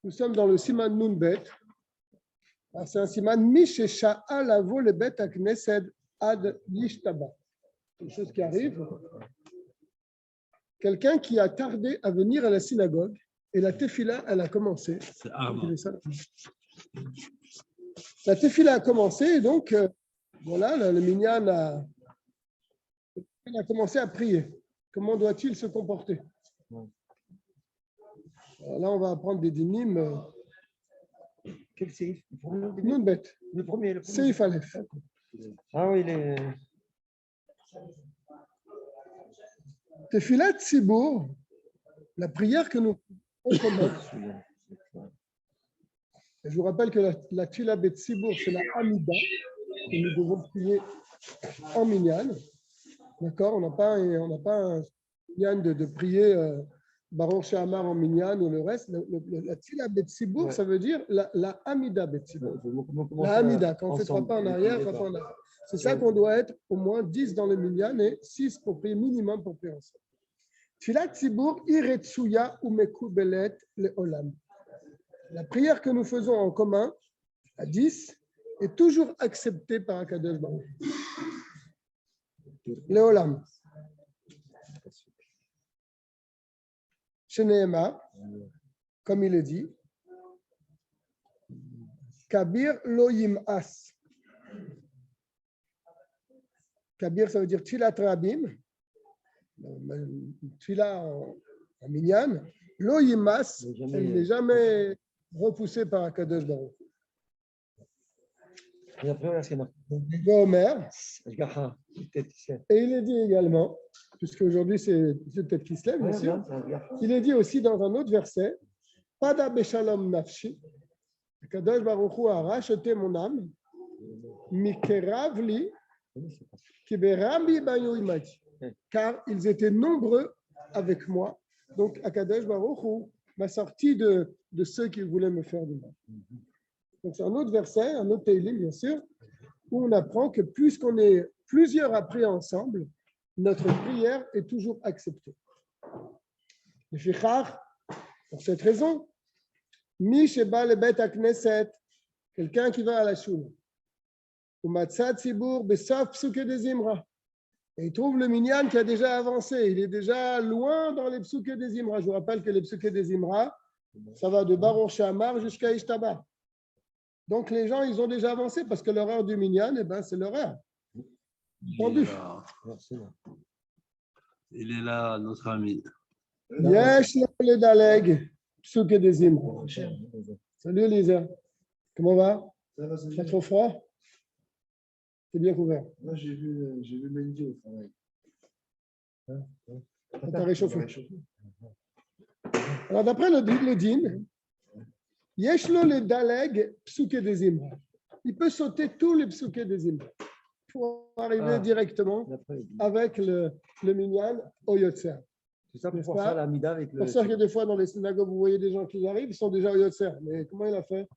Nous sommes dans le Siman Nun Bet. C'est un Siman Mishesha Alavo le Bet Aknesed Ad Yishtaba. Une chose qui arrive. Quelqu'un qui a tardé à venir à la synagogue et la tefila, elle a commencé. La tefila a commencé et donc, voilà, le minyan a commencé à prier. Comment doit-il se comporter? Alors là, on va apprendre des dynimes. Quel seif? Nun Bet. Le premier. Seif Aleph. Ah oui, il est. Tefilat Tzibour, la prière que nous commence. Je vous rappelle que la Tefila Bet Tzibour, c'est la Hamida, que nous devons prier en minyan. D'accord? On n'a pas un minyan de prier Baruch She'amar en minyan ou le reste. La Tefila Bet Tzibour, ça veut dire la Hamida Bet Tzibour. La Hamida, quand on fait 3 pas en arrière, 3 pas en arrière. C'est ça qu'on doit être au moins 10 dans le minyan et 6 pour prier minimum pour prier ensemble. Tfilat Tzibour iretsuya umekubelet leolam. La prière que nous faisons en commun à 10 est toujours acceptée par Akadosh Baruch Hu. Leolam. Sheneema, comme il est dit, Kabir lo yim'as. Kabir, ça veut dire Tfilat Rabim. Tfila en minyan. Lo yimas, elle n'est jamais repoussée par Akadosh Baruch. Et après, c'est marqué. Omer. Et il est dit également, puisque aujourd'hui c'est peut-être qui se lève, bien sûr, il est dit aussi dans un autre verset, Pada beshalom nafshi, Akadosh Baruch Hu a racheté mon âme, Mikeravli, Kiberami bayu imati. Car ils étaient nombreux avec moi. Donc, Akadosh Baruch Hu m'a sorti de ceux qui voulaient me faire du mal. Donc, c'est un autre verset, un autre Teilim, bien sûr, où on apprend que puisqu'on est plusieurs à prier ensemble, notre prière est toujours acceptée. Et Fichar, pour cette raison, Mi Sheba le Bet Akneset, quelqu'un qui va à la choule, ou Matzat Tzibour Besaf Psuke de Zimra. Et il trouve le minyan qui a déjà avancé. Il est déjà loin dans les psuke des Imra. Je vous rappelle que les psuke des Imra, ça va de Baruch She'amar jusqu'à Ishtaba. Donc les gens, ils ont déjà avancé parce que l'horaire du minyan, c'est l'horaire. Il est là, notre ami. Yesh le daleg, psuke des Imra. Salut Elisa. Comment va? Pas trop froid? C'est bien couvert. Moi, j'ai vu Mendy au travail. Ça t'a réchauffé. Alors, d'après le din, Yeshlo le daleg psuke des Imra. Il peut sauter tous les psuke des Imra pour arriver directement avec le minyan au Yotzer. C'est ça pour faire la mida avec le. C'est pour ça que des fois, dans les synagogues, vous voyez des gens qui arrivent, ils sont déjà au Yotzer. Mais comment il a fait?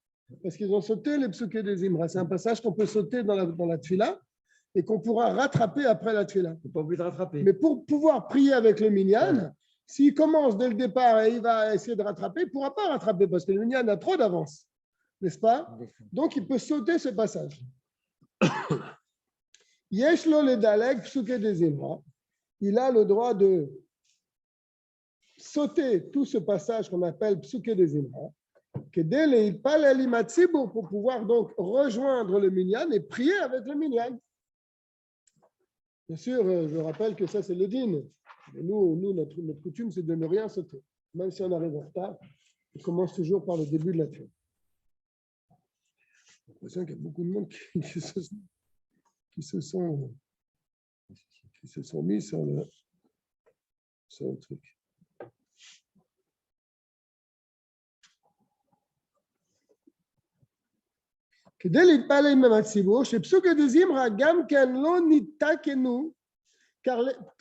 Parce qu'ils ont sauté les psuke des Imra. C'est un passage qu'on peut sauter dans la tefila et qu'on pourra rattraper après la tefila. Il n'est pas obligé de rattraper. Mais pour pouvoir prier avec le minyan, s'il commence dès le départ et il va essayer de rattraper, il ne pourra pas rattraper parce que le minyan a trop d'avance. N'est-ce pas? Donc, il peut sauter ce passage. Yeshlo le daleg psuke des Imra. Il a le droit de sauter tout ce passage qu'on appelle psuke des Imra. Pour pouvoir donc rejoindre le minyan et prier avec le minyan. Bien sûr, je rappelle que ça, c'est le din. Mais nous notre coutume, c'est de ne rien sauter. Même si on arrive en retard, on commence toujours par le début de la fête. J'ai l'impression qu'il y a beaucoup de monde qui se sont mis sur le truc. כדי להתפלל עם הציבור, שפסוק דזמרה גם כן לא ניתקנו, car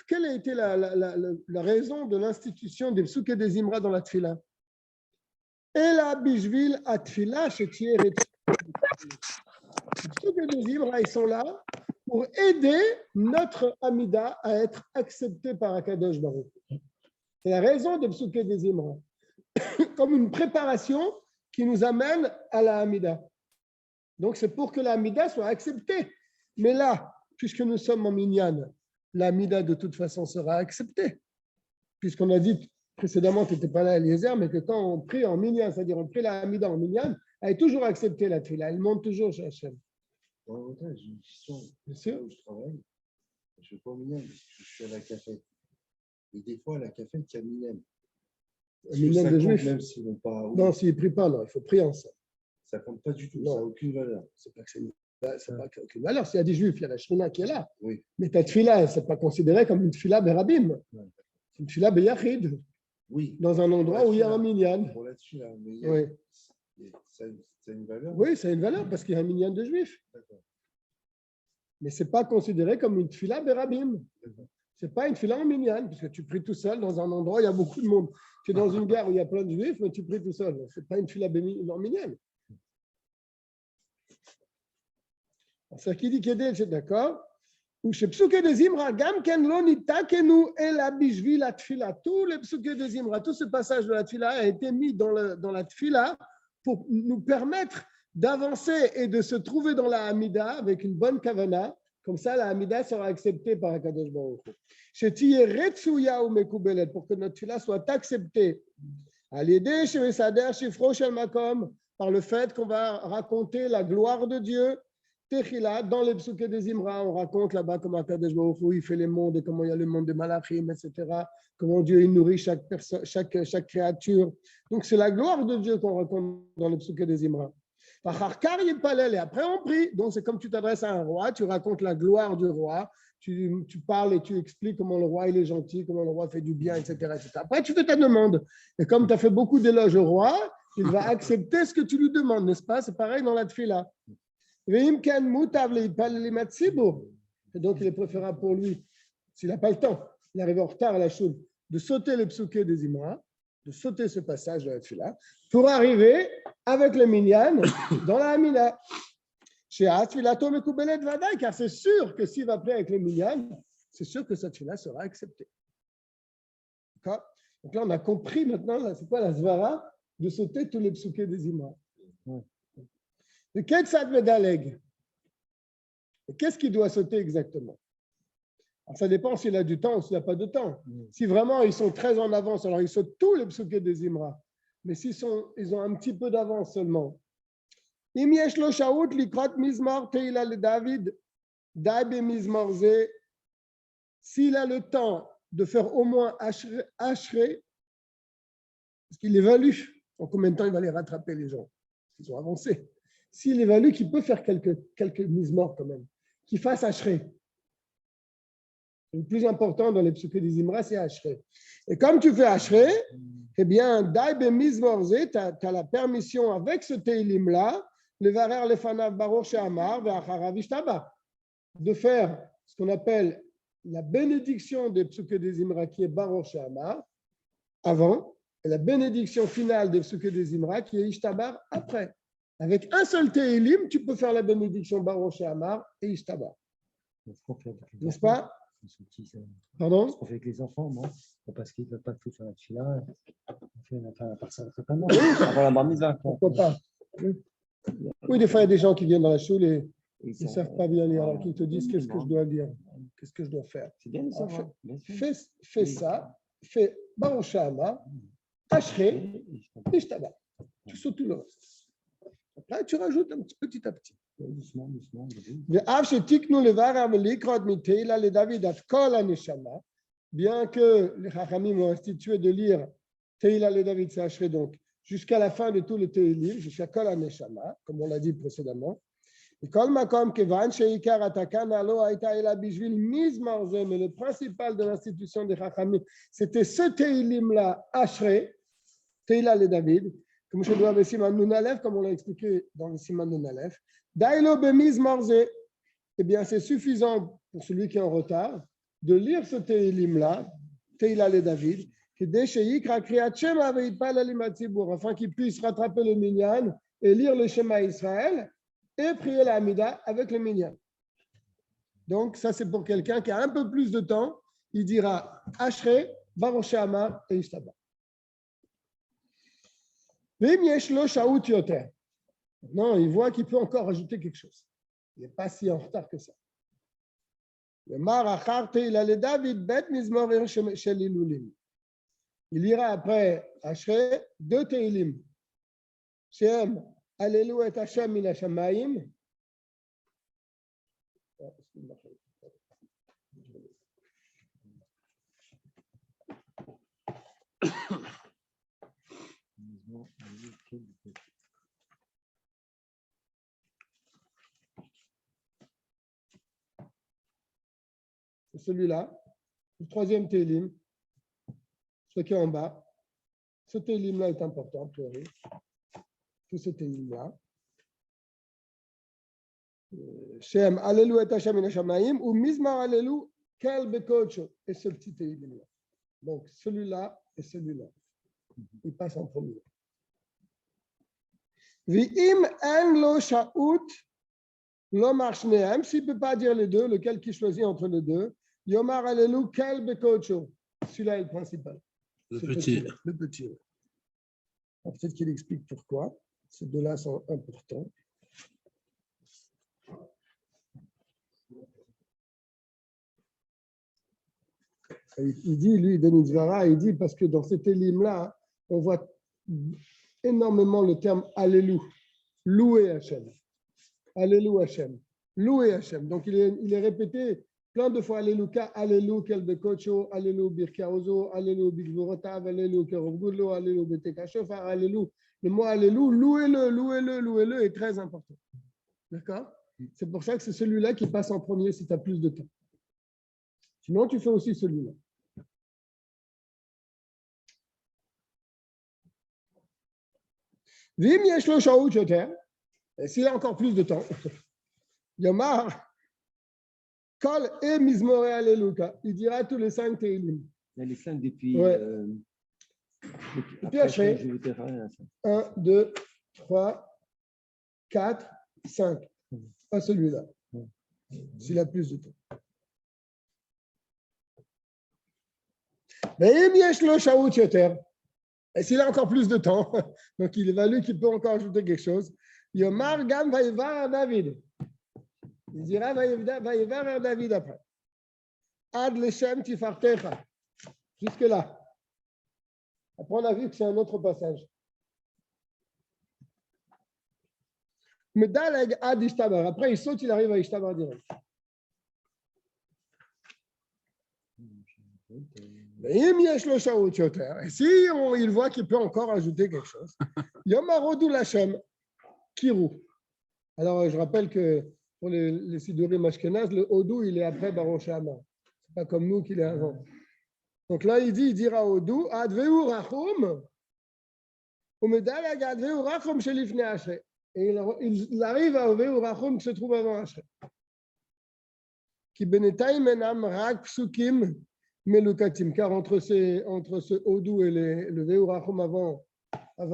quelle a été la raison de l'institution des psuke des Imra dans la tefila? אלא בשביל התפילה שתהיה רצויה. Les psuke des Imra, ils sont là pour aider notre Amida à être accepté par Akadosh Baruch. C'est la raison de Psuké des Imra, comme une préparation qui nous amène à la Amida. Donc, c'est pour que la Amida soit acceptée. Mais là, puisque nous sommes en Minyan, la Amida de toute façon sera acceptée. Puisqu'on a dit précédemment, tu n'étais pas là, Eliezer, mais que quand on prie en Minyan, c'est-à-dire on prie la Amida en Minyan, elle est toujours acceptée, la Tfila. Elle monte toujours chez Hachem. J'ai une question. Bien sûr. Où je travaille, je ne suis pas au Minyan, parce que je suis à la café. Et des fois, à la café, il y a Minyan. Minyan de Juifs. Même s'ils n'ont pas. Non, s'ils ne prient pas, non, il faut prier ensemble. Ça ne compte pas du tout, Non. ça n'a aucune valeur. C'est pas que c'est pas aucune valeur. S'il y a des Juifs, il y a la Shrina qui est là. Oui. Mais ta Tfila, ce n'est pas considéré comme une Tfila Berabim. Ouais. C'est une Tfila Beyachid. Oui. Dans un endroit où il y a un Minyan. Pour là-dessus, là. Mais Oui. ça a une valeur. Oui, ça a une valeur parce qu'il y a un Minyan de Juifs. D'accord. Mais ce n'est pas considéré comme une Tfila Berabim. D'accord. Ce n'est pas une Tfila en Minyan, parce que tu pries tout seul dans un endroit où il y a beaucoup de monde. Tu es dans une gare où il y a plein de Juifs, mais tu pries tout seul. Ce n'est pas une Tfila en Minyan. C'est qui dit Kedel, c'est d'accord. Ou chez Psuké de Zimra, Gam Ken Lo Nitakenu Ela Bishvi la Tfila. Tous les Psuké de Zimra, tout ce passage de la Tfila a été mis dans la Tfila pour nous permettre d'avancer et de se trouver dans la Hamida avec une bonne kavana. Comme ça, la Hamida sera acceptée par Akadosh Baruch Hu. Chez Tiye Retsuya ou Mekubelet, pour que notre Tfila soit acceptée. À l'aider chez Mesader, chez Froshel Makom, par le fait qu'on va raconter la gloire de Dieu. Techila, dans les Psuké des Imra, on raconte là-bas comment Akadosh Baruch Hu il fait les mondes et comment il y a le monde des Malachim, etc. Comment Dieu il nourrit chaque créature. Donc c'est la gloire de Dieu qu'on raconte dans les Psuké des Imra. Et après on prie. Donc c'est comme tu t'adresses à un roi, tu racontes la gloire du roi, tu parles et tu expliques comment le roi il est gentil, comment le roi fait du bien, etc. etc. Après tu fais ta demande. Et comme tu as fait beaucoup d'éloges au roi, il va accepter ce que tu lui demandes, n'est-ce pas? C'est pareil dans la Tfila. Et donc, il est préférable pour lui, s'il n'a pas le temps, il arrive en retard à la choule, de sauter le psuké des Imra, de sauter ce passage de la Tfila, pour arriver avec le Minyan dans la Hamida. Car c'est sûr que s'il va prier avec le Minyan, c'est sûr que cette Tfila sera acceptée. D'accord? Donc là, on a compris maintenant, là, c'est quoi la Zvara, de sauter tous les psuké des Imra. Le Ketsad Medaleg. Qu'est-ce qu'il doit sauter exactement? Alors, ça dépend s'il a du temps ou s'il n'a pas de temps. Si vraiment ils sont très en avance, alors ils sautent tous les psuké des Imra. Mais s'ils ont un petit peu d'avance seulement. Im yesh lo shaut likrat mizmor teila le David, dabe mizmorze. S'il a le temps de faire au moins Ashrei, parce qu'il évalue en combien de temps il va les rattraper les gens. Ils ont avancé. S'il évalue qu'il peut faire quelques mises morts quand même, qu'il fasse Ashrei. Le plus important dans les psuké des Imra, c'est Ashrei. Et comme tu fais Ashrei, eh bien, Daïbe Mizmorze, tu as la permission avec ce Teilim-là, le Varer Lefanav Baruch She'amar, Ve'acharav Ishtaba, de faire ce qu'on appelle la bénédiction des psuké des Imra, qui est Baruch She'amar, avant, et la bénédiction finale des psuké des Imra, qui est Ishtabar, après. Avec un seul Teilim, tu peux faire la bénédiction Baruch She'amar et Ishtabar. N'est-ce pas? Pardon? Ce qu'on fait avec les enfants, moi, parce qu'ils ne veulent pas tout faire la Tfila. On fait la part avant la bar mitzvah. Pourquoi pas? Oui, des fois, il y a des gens qui viennent dans la choule et ils ne savent pas bien lire, alors qu'ils te disent qu'est-ce que je dois dire, qu'est-ce que je dois faire. C'est bien de savoir. Fais ça, fais Baruch She'amar, Ashrei, Ishtabar. Tu sautes tout le reste. Après, tu rajoutes un petit à petit. Doucement, doucement. Bien que les Chachamim ont institué de lire Teila le David, c'est Ashrei, donc jusqu'à la fin de tous les Teilim, jusqu'à Kol HaNeshama, comme on l'a dit précédemment. Et Kol Makom Kevan Sheikar Atakana Lo Aita Ela Bishvil Mizmor Ze, mais le principal de l'institution des Chachamim, c'était ce Teilim-là, Ashrei, Teila le David, comme je dois avec Siman Nun Aleph, comme on l'a expliqué dans le Siman Nun Aleph. Dailo Bemizmor Ze, eh bien c'est suffisant pour celui qui est en retard de lire ce Teilim-là, Teila le David, afin qu'il puisse rattraper le Minyan et lire le Shema Israël et prier la Hamida avec le Minyan. Donc, ça, c'est pour quelqu'un qui a un peu plus de temps. Il dira Ashrei, Baruch She'amar et Ishtaba. Vim yesh lo shaut yoter. Non, il voit qu'il peut encore rajouter quelque chose. Il n'est pas si en retard que ça. Il ira après Ashrei 2 Teilim. Shem, Alelu et Hashem min hashamayim. C'est celui-là, le 3e Teilim, ce qui est en bas. Ce Teilim-là est important, tout ce Teilim-là. Shem, Alelu et Hashem min hashamayim, ou Mizmar Alelu, Kel Bekocho, et ce petit Teilim-là. Donc, celui-là et celui-là. Il passe en premier. V'im en lo sha'ut lo marshnehem, s'il ne peut pas dire les deux, lequel qui choisit entre les deux, Yomar Alelu Kel Bekocho. Celui-là est le principal. Le petit. Le petit. Peut-être qu'il explique pourquoi. Ces deux-là sont importants. Il dit, lui, Denis Vara, il dit, parce que dans cet élim-là, on voit énormément le terme Allélu, louer Hachem. Allélu Hachem, louer Hachem. Donc, il est répété plein de fois Alléluka, Allélu Kelbekocho, Allélu Birkaozo, Allélu Bigvorotav, Allélu Kerovgudlo, Allélu Betekashofar, Allélu. Le mot Allélu, louez-le est très important. D'accord? C'est pour ça que c'est celui-là qui passe en premier si tu as plus de temps. Sinon, tu fais aussi celui-là. Vim yeshlo shaut yoter. Et s'il a encore plus de temps, Yomar, Kol et Mizmore Alléluka. Il dira tous les 5 Teilim. Il y a les 5 depuis. Ouais. Depuis Ashrei. 1, 2, 3, 4, 5. Pas celui-là. S'il a plus de temps. Vim yeshlo shaut yoter. Et s'il a encore plus de temps, donc il évalue qu'il peut encore ajouter quelque chose, Yomar Gam Vaïvar David. Il dira Vaïvar David après. Ad Leshem Tifartecha. Jusque-là. Après, on a vu que c'est un autre passage. Medaleg Ad Ishtabar. Après, il saute, il arrive à Ishtabar direct. Et si il voit qu'il peut encore ajouter quelque chose, Yomarodou Lachem, Kirou. Alors, je rappelle que pour les Sidurim Ashkenaz, le Odou, il est après Baruch She'amar. Ce n'est pas comme nous qu'il est avant. Donc là, il dira Odou, Adveu Rachum, Umedalag Adveu Rachum Shelifne Ashrei. Et il arrive à Adveu Rachum qui se trouve avant Ashrei. Ki Benetaim Menam Rak Psukim. Melukatim, car entre ce Odou et le Veurachum avant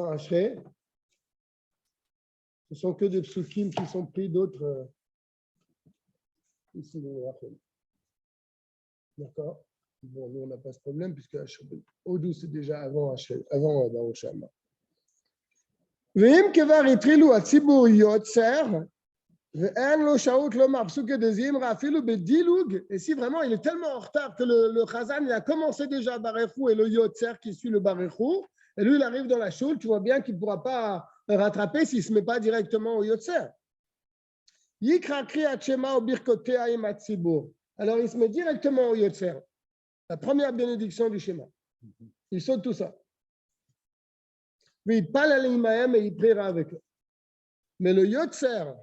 Ashrei, ce sont que des psukim qui sont pris d'autres ici, le Veurachum. D'accord? Bon, nous, on n'a pas ce problème, puisque Odou, c'est déjà avant Ashrei, avant Baruch She'amar. Ve'im kevar itrilu atzibur yotzer, et si vraiment il est tellement en retard que le Chazan il a commencé déjà à Barechou et le Yotzer qui suit le Barechou, et lui il arrive dans la choule, tu vois bien qu'il ne pourra pas rattraper s'il ne se met pas directement au Yotzer. Alors il se met directement au Yotzer, la première bénédiction du schéma. Il saute tout ça. Mais il parle à l'Imaëm et il priera avec eux. Mais le Yotzer,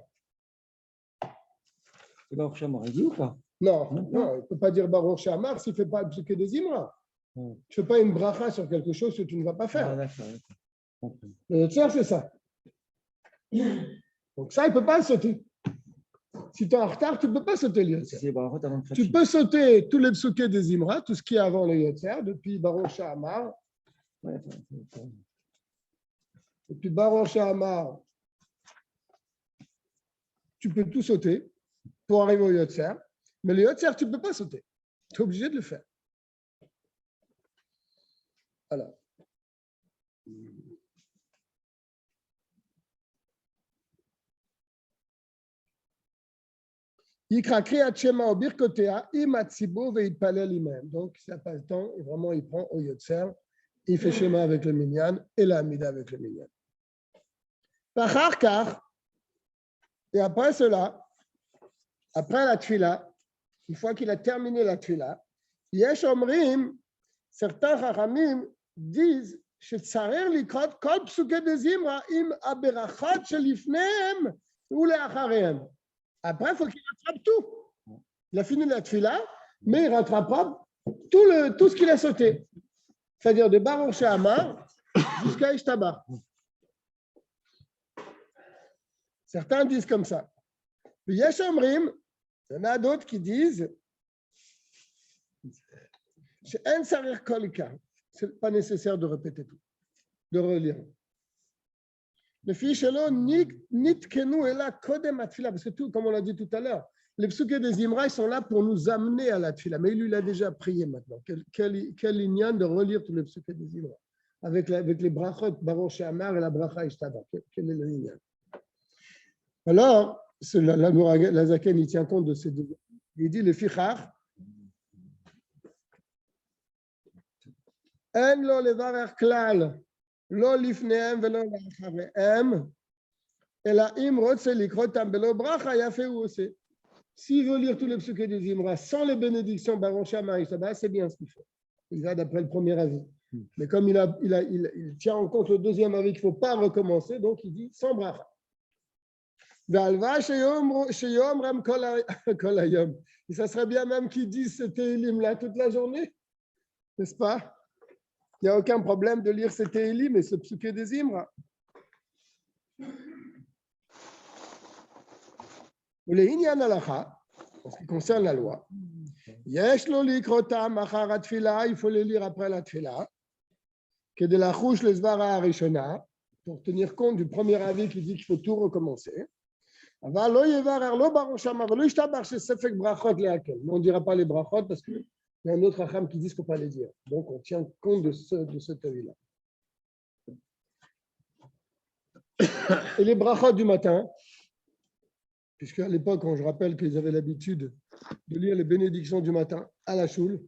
Baruch She'amar, il dit ou pas? Non, il ne peut pas dire Baruch She'amar s'il ne fait pas que des Imra. Tu ne fais pas une bracha sur quelque chose que tu ne vas pas faire. Le Yotzer, c'est ça. Donc ça, il ne peut pas le sauter. Si tu es en retard, tu ne peux pas sauter le Yotzer. Tu peux sauter tous les psukés des Imra, tout ce qui est avant le Yotzer, depuis Baruch She'amar. Depuis Baruch She'amar, tu peux tout sauter pour arriver au Yotzer. Mais le Yotzer, tu ne peux pas sauter. Tu es obligé de le faire. Alors. Yikra Kriyat Shema au Birkotea, Imatsibo veitpalel imem. Donc, ça n'a pas le temps, et vraiment, il prend au Yotzer, il fait Shema avec le Minyan et la Amida avec le Minyan. Et après cela, après la Tfila, une fois qu'il a terminé la Tfila, Yesh Omrim, certains Chachamim disent שצריך לקרוא כל פסוקי דזמרה עם הברכה שלפניהם ולאחריהם. Après, il faut qu'il rattrape tout. Il a fini la tfila, mais il rattrapera tout ce qu'il a sauté. C'est-à-dire de Baruch She'amar jusqu'à Ishtabar. Certains disent comme ça. Puis Yesh Omrim, il y en a d'autres qui disent שאין צריך כל עיקר. Ce n'est pas nécessaire de répéter tout, de relire. Le fiche nitkenu est là kodem atfila, parce que tout, comme on l'a dit tout à l'heure, les psuké des Imra, ils sont là pour nous amener à la tfila, mais lui, il a déjà prié maintenant. Quel lignan de relire tous les psuké des Imra avec les brachot, Baruch She'amar et la bracha Ishtabar. Quel est le lignan? Alors, la Zaken, il tient compte de ces deux. Il dit le fichar. אין לו לברך כלל, לא לפניהם ולא לאחריהם, אלא אם רוצה לקרוא אותם בלא ברכה, יפה הוא עושה. S'il veut lire tous les psuké des Imra sans les bénédictions Baruch She'amar Ishtabar, c'est bien ce qu'il fait. Il va d'après le premier avis. Mais comme il tient en compte le deuxième avis qu'il ne faut pas recommencer, donc il dit sans bracha. Et ça serait bien même qu'ils disent ce Tehillim là toute la journée, n'est-ce pas? Il n'y a aucun problème de lire ce Tehillim et ce psuké des Imra. Les Inyan Halacha, en ce qui concerne la loi, Yesh lo likrotam achar atfila, il faut les lire après la tfila, que de la chouche les zvara arishona, pour tenir compte du premier avis qui dit qu'il faut tout recommencer. Aval lo yevarer lo baruch she'amar lo ishtabar shesefek brachot leakel. Mais on ne dira pas les brachot parce qu'il y a un autre acham qui dit qu'il ne faut pas les dire. Donc on tient compte de cet avis-là. Et les brachot du matin, puisque à l'époque, quand je rappelle qu'ils avaient l'habitude de lire les bénédictions du matin à la choule,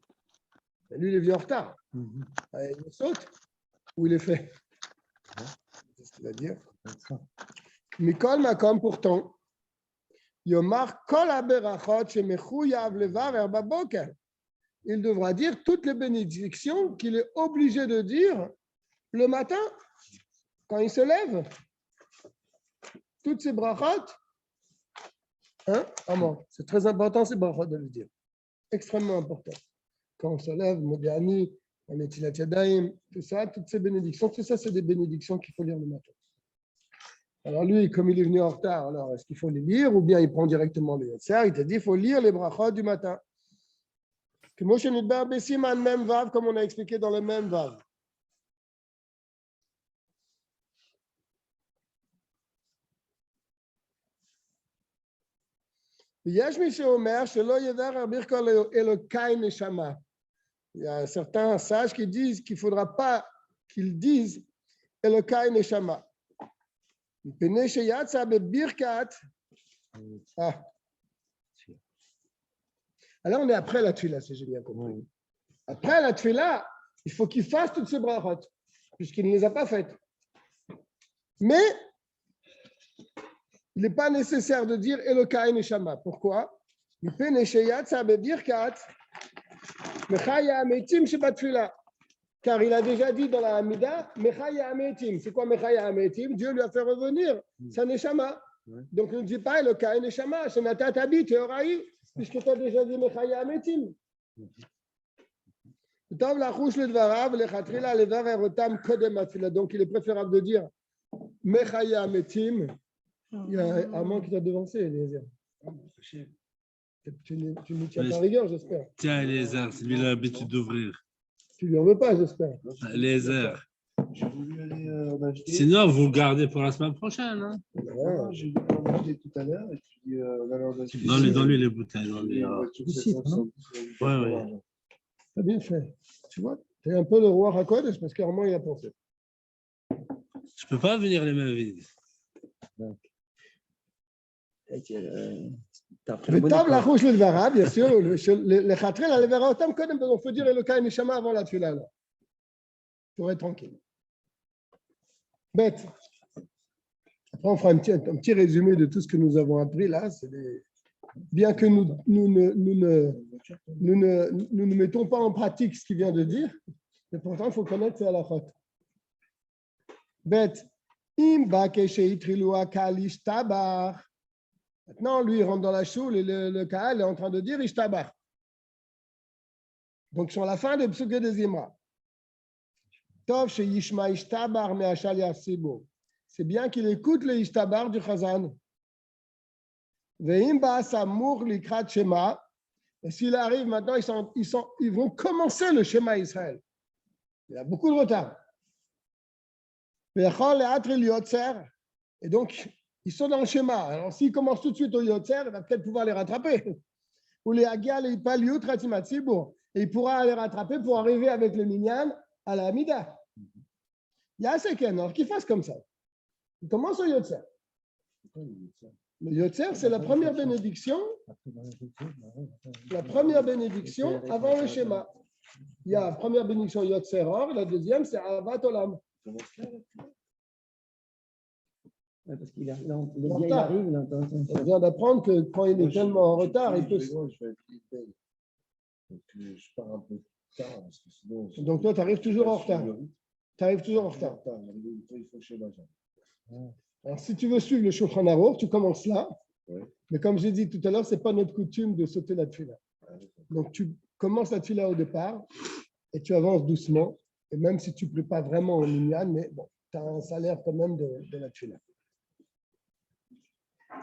lui, il est venu en retard. Il saute ou il est fait. C'est ce qu'il va dire. Mikol Makom, pourtant, Yomar Kol Aberachot Shemechouyav Levarer Baboker. Il devra dire toutes les bénédictions qu'il est obligé de dire le matin, quand il se lève. Toutes ces brachot. Hein? C'est très important, ces brachot de le dire. Extrêmement important. Quand on se lève, Modiani, Netilat Yadayim, tout ça, toutes ces bénédictions, tout ça, c'est des bénédictions qu'il faut lire le matin. Alors lui, comme il est venu en retard, alors est-ce qu'il faut les lire ou bien il prend directement les Yotzer? Il te dit qu'il faut lire les brachot du matin. Que Moshe Nidbar Bessiman, même vav, comme on a expliqué dans le même vav. Il y a certains sages qui disent qu'il ne faudra pas qu'ils disent Elokai Neshama. Alors on est après la tfila, si j'ai bien compris. Après la tfila, il faut qu'il fasse toutes ces brachot, puisqu'il ne les a pas faites. Mais il n'est pas nécessaire de dire Elokai Neshama. Pourquoi? Car il a déjà dit dans la Hamida, Mechaya Ametim. C'est quoi Mechaya Ametim? Dieu lui a fait revenir sa Neshama. Donc ne dis pas Elokai Neshama, Shenata Tabi Teoraï, puisque tu as déjà dit Mechaya Ametim. Donc il est préférable de dire Mechaya Ametim. Il y a Armand qui t'a devancé, Eliezer. Tu ne tiens pas rigueur, j'espère. Tiens, Eliezer, c'est lui qui a l'habitude d'ouvrir. Tu ne lui en veux pas, j'espère. Eliezer. J'ai voulu aller en acheter. Sinon, vous le gardez pour la semaine prochaine. Hein. Non, j'ai voulu en acheter tout à l'heure et puis on allait en acheter. Donne-lui les bouteilles. Ici, non? Ouais. T'as bien fait. Tu vois, tu es un peu le roi Hakodesh parce qu'Armand il a pensé. Je peux pas venir les mains vides. וטוב לחוש לדבריו, יסיר לחתרל על לברה אותם קודם, on peut dire אלוקי נשמה avant la tefila là. Pour être tranquille. Bête. Après, on fera un petit résumé de tout ce que nous avons appris là. Bien que nous ne mettons pas en pratique ce qu'il vient de dire, mais pourtant, il faut connaître ces halachot. Bête. Maintenant, lui, il rentre dans la choule et le Kaal est en train de dire Ishtabar. Donc, sur la fin de Psuké de Zimra. Tov chez Yishma Ishtabar me Ashal Yasibo. C'est bien qu'il écoute le Ishtabar du Chazan. Veim Ba'asamur Likrat Shema. Et s'il arrive maintenant, ils vont commencer le Shema Israël. Il y a beaucoup de retard. Et donc, ils sont dans le schéma. Alors, s'ils commencent tout de suite au Yotzer, il va peut-être pouvoir les rattraper. Ou les Agial et Paliut Ratimatsibour. Et il pourra les rattraper pour arriver avec le Minyan à la Hamida. Il y a assez qu'un, alors qu'il fasse comme ça. Il commence au Yotzer. Le Yotzer, c'est la première bénédiction. La première bénédiction avant le schéma. Il y a la première bénédiction Yotzer Or, la deuxième, c'est Avat Olam. Parce qu'il arrive, il arrive. On vient d'apprendre que quand il est tellement en retard, il peut. Je pars un peu tard. Parce que sinon, donc toi, tu arrives toujours en retard. Tu arrives toujours en retard. Alors, si tu veux suivre le Shulchan Aruch, tu commences là. Ouais. Mais comme j'ai dit tout à l'heure, ce n'est pas notre coutume de sauter la tefila. Donc, tu commences la tefila au départ et tu avances doucement. Et même si tu ne plais pas vraiment en minyan, mais bon, tu as un salaire quand même de la tefila.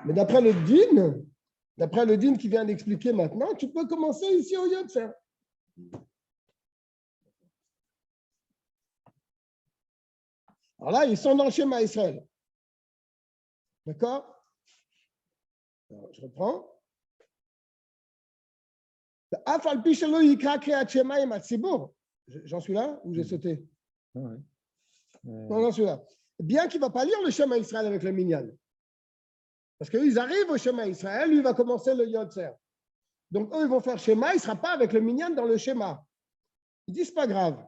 Mais d'après le din qui vient d'expliquer maintenant, tu peux commencer ici au Yotzer. Alors là, ils sont dans le schéma Israël. D'accord? Alors, je reprends. J'en suis là ou j'ai sauté? Non, j'en suis là. Bien qu'il ne va pas lire le schéma Israël avec le minyan. Parce qu'eux, ils arrivent au schéma Israël, lui, il va commencer le Yotzer. Donc, eux, ils vont faire schéma, il ne sera pas avec le minyan dans le schéma. Ils disent, pas grave.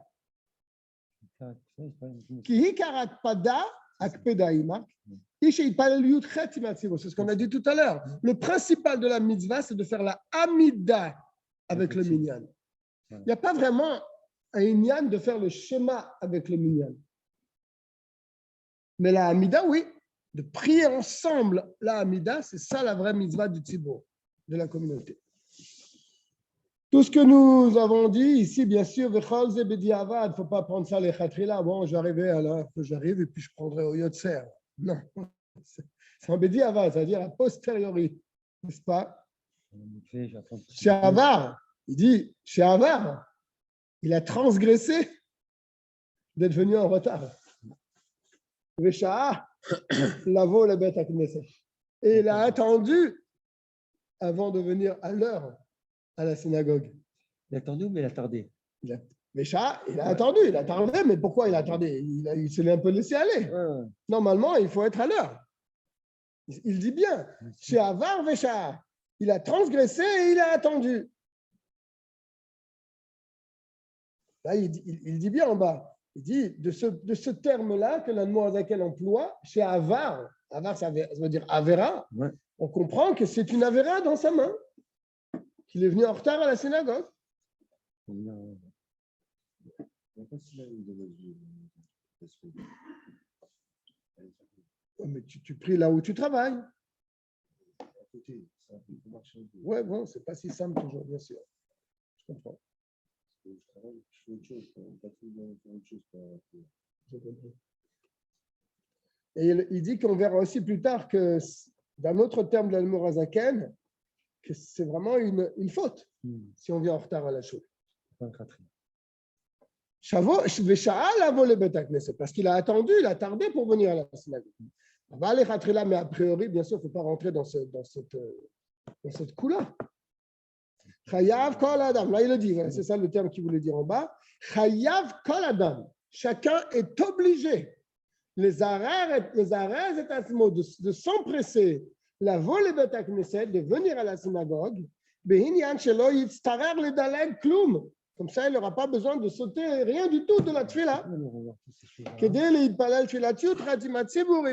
C'est ce qu'on a dit tout à l'heure. Le principal de la mitzvah, c'est de faire la Hamida avec le minyan. Il n'y a pas vraiment un minyan de faire le schéma avec le minyan. Mais la Hamida, oui. De prier ensemble la Hamida, c'est ça la vraie mitzvah du tzibur, de la communauté. Tout ce que nous avons dit ici, bien sûr, il ne faut pas prendre ça les khatrila. Bon, j'arrive à l'heure que j'arrive et puis je prendrai au Yotzer. Non, c'est en Bediavad, c'est-à-dire a posteriori, n'est-ce pas? Chez Avar, il dit, chez Avar, il a transgressé d'être venu en retard. Vesha'a, lavo la bête à Knesset. Et il a attendu avant de venir à l'heure à la synagogue. Il a attendu, mais il a tardé. Vesha'a, il a attendu, mais pourquoi il a tardé? Il se l'est un peu laissé aller. Ouais. Normalement, il faut être à l'heure. Il dit bien, chez Avar Vesha'a, il a transgressé et il a attendu. Là, il dit bien en bas. Il dit de ce terme-là que l'Admorazaken emploie chez Avar, Avar ça veut dire Avera, ouais. On comprend que c'est une Avera dans sa main, qu'il est venu en retard à la synagogue. Mais tu pries là où tu travailles. Oui, bon, c'est pas si simple toujours, bien sûr. Je comprends. Et il dit qu'on verra aussi plus tard que, d'un autre terme de l'Admorazaken, que c'est vraiment une faute si on vient en retard à la chose. Parce qu'il a attendu, il a tardé pour venir à la synagogue. Mais a priori, bien sûr, il ne faut pas rentrer dans cette coup-là. Chayav kol adam. Là, il le dit, c'est ça le terme qu'il voulait dire en bas. Chayav kol adam. Chacun est obligé. Les arrêts de s'empresser, la volée Bet Knesset, de venir à la synagogue. Comme ça, il n'aura pas besoin de sauter rien du tout de la tefila. Il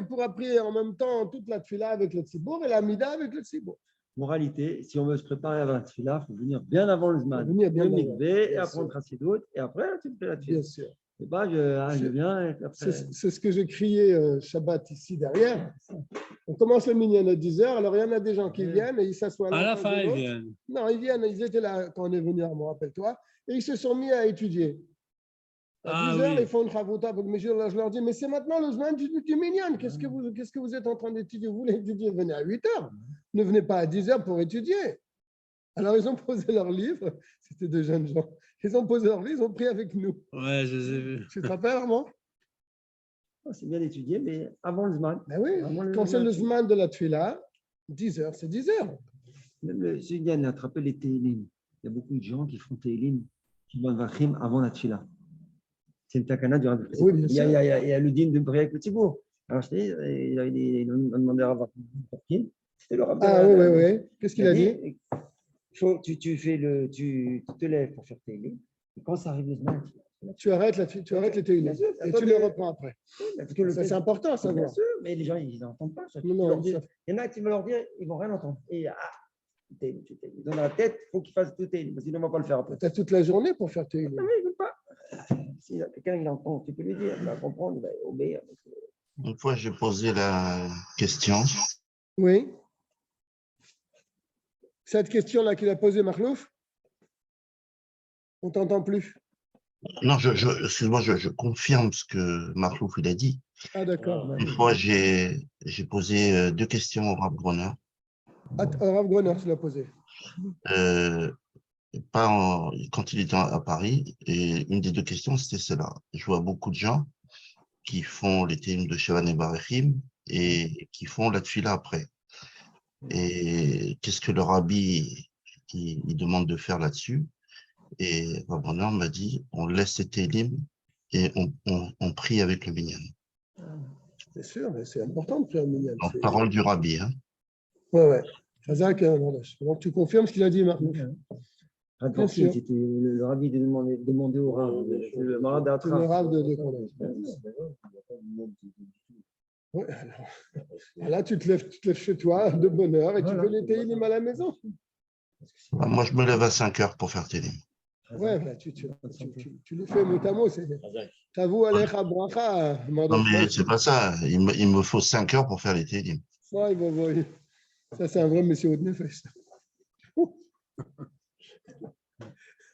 pourra prier en même temps toute la tefila avec le tzibour et la mida avec le tzibour. Moralité, si on veut se préparer à la tefila, il faut venir bien avant le Zman. Venir bien le avant, mikvé, et bien apprendre Chassidut, et après, tu fais la tefila. Bien sûr. C'est pas, je viens, et après... C'est ce que j'ai crié Shabbat ici derrière. On commence le minyan à 10h, alors il y en a des gens qui viennent et ils s'assoient là. À la fin, ils viennent. Non, ils viennent, ils étaient là quand on est venu à moi, rappelle-toi, et ils se sont mis à étudier. À 10h, ils font une chavouta, mais je leur dis, mais c'est maintenant le Zman du minyan, qu'est-ce que vous êtes en train d'étudier? Vous voulez étudier, venez à 8h, ne venez pas à 10h pour étudier. Alors ils ont posé leur livre, c'était de jeunes gens, ils ont posé leur livre, ils ont pris avec nous. Ouais, je les ai vus. Tu te rappelles, Armand? C'est bien d'étudier, mais avant le Zman. Ben oui, quand c'est le Zman de la Tfila, 10h, c'est 10h. Même le Sugan a attrapé les Télim. Il y a beaucoup de gens qui font Télim, qui vont Vachim avant la Tfila. C'est une takana du Rav. Oui, bien sûr. Il y a le din de prier avec le Tzibour. Alors, je te dis, ils ont demandé à Rav pour qui. C'était le Rav. Ah oui. Qu'est-ce qu'il a dit? Tu te lèves pour faire Télim. Et quand ça arrive le Zman, tu arrêtes les Télim. Et tu les reprends après. Ça, c'est important à savoir. Bien sûr, mais les gens, ils n'entendent pas. Non, il y en a qui vont leur dire, ils ne vont rien entendre. Et ils ont dans la tête, il faut qu'ils fassent tout Télim, parce qu'ils ne vont pas le faire après. Tu as toute la journée pour faire Télim. Non, mais ils ne veulent pas. Si quelqu'un il entend, tu peux lui dire, il va comprendre, il va obéir. Une fois, j'ai posé la question. Oui. Cette question-là qu'il a posée, Marlouf, on ne t'entend plus. Non, excuse-moi, je confirme ce que Marlouf il a dit. Ah, d'accord. Une fois, j'ai posé 2 questions au Rav Groner. Rav Groner, tu l'as posé. Quand il était à Paris, et une des 2 questions, c'était celle-là. Je vois beaucoup de gens qui font les télim de Shevan et Barechim et qui font la tefila après. Et qu'est-ce que le rabbi il demande de faire là-dessus? Et Rav Groner m'a dit, on laisse les télim et on prie avec le minyan. C'est sûr, mais c'est important de faire le minyan. Donc, parole du rabbi. Hein. Ouais. Chazak, donc tu confirmes ce qu'il a dit, Marlouf. C'était le rabbi de demander au Rav, le Marad d'Atra. Le Rav de ouais, alors, là, tu te lèves chez toi de bonne heure et tu fais les télim à la maison. Moi, je me lève à 5 heures pour faire télim. Ouais, bah, tu les fais notamment. T'avoues alecha bracha. Non, mais c'est pas ça. Il me faut 5 heures pour faire les télim. Ouais. Ça, c'est un vrai monsieur Nefesh.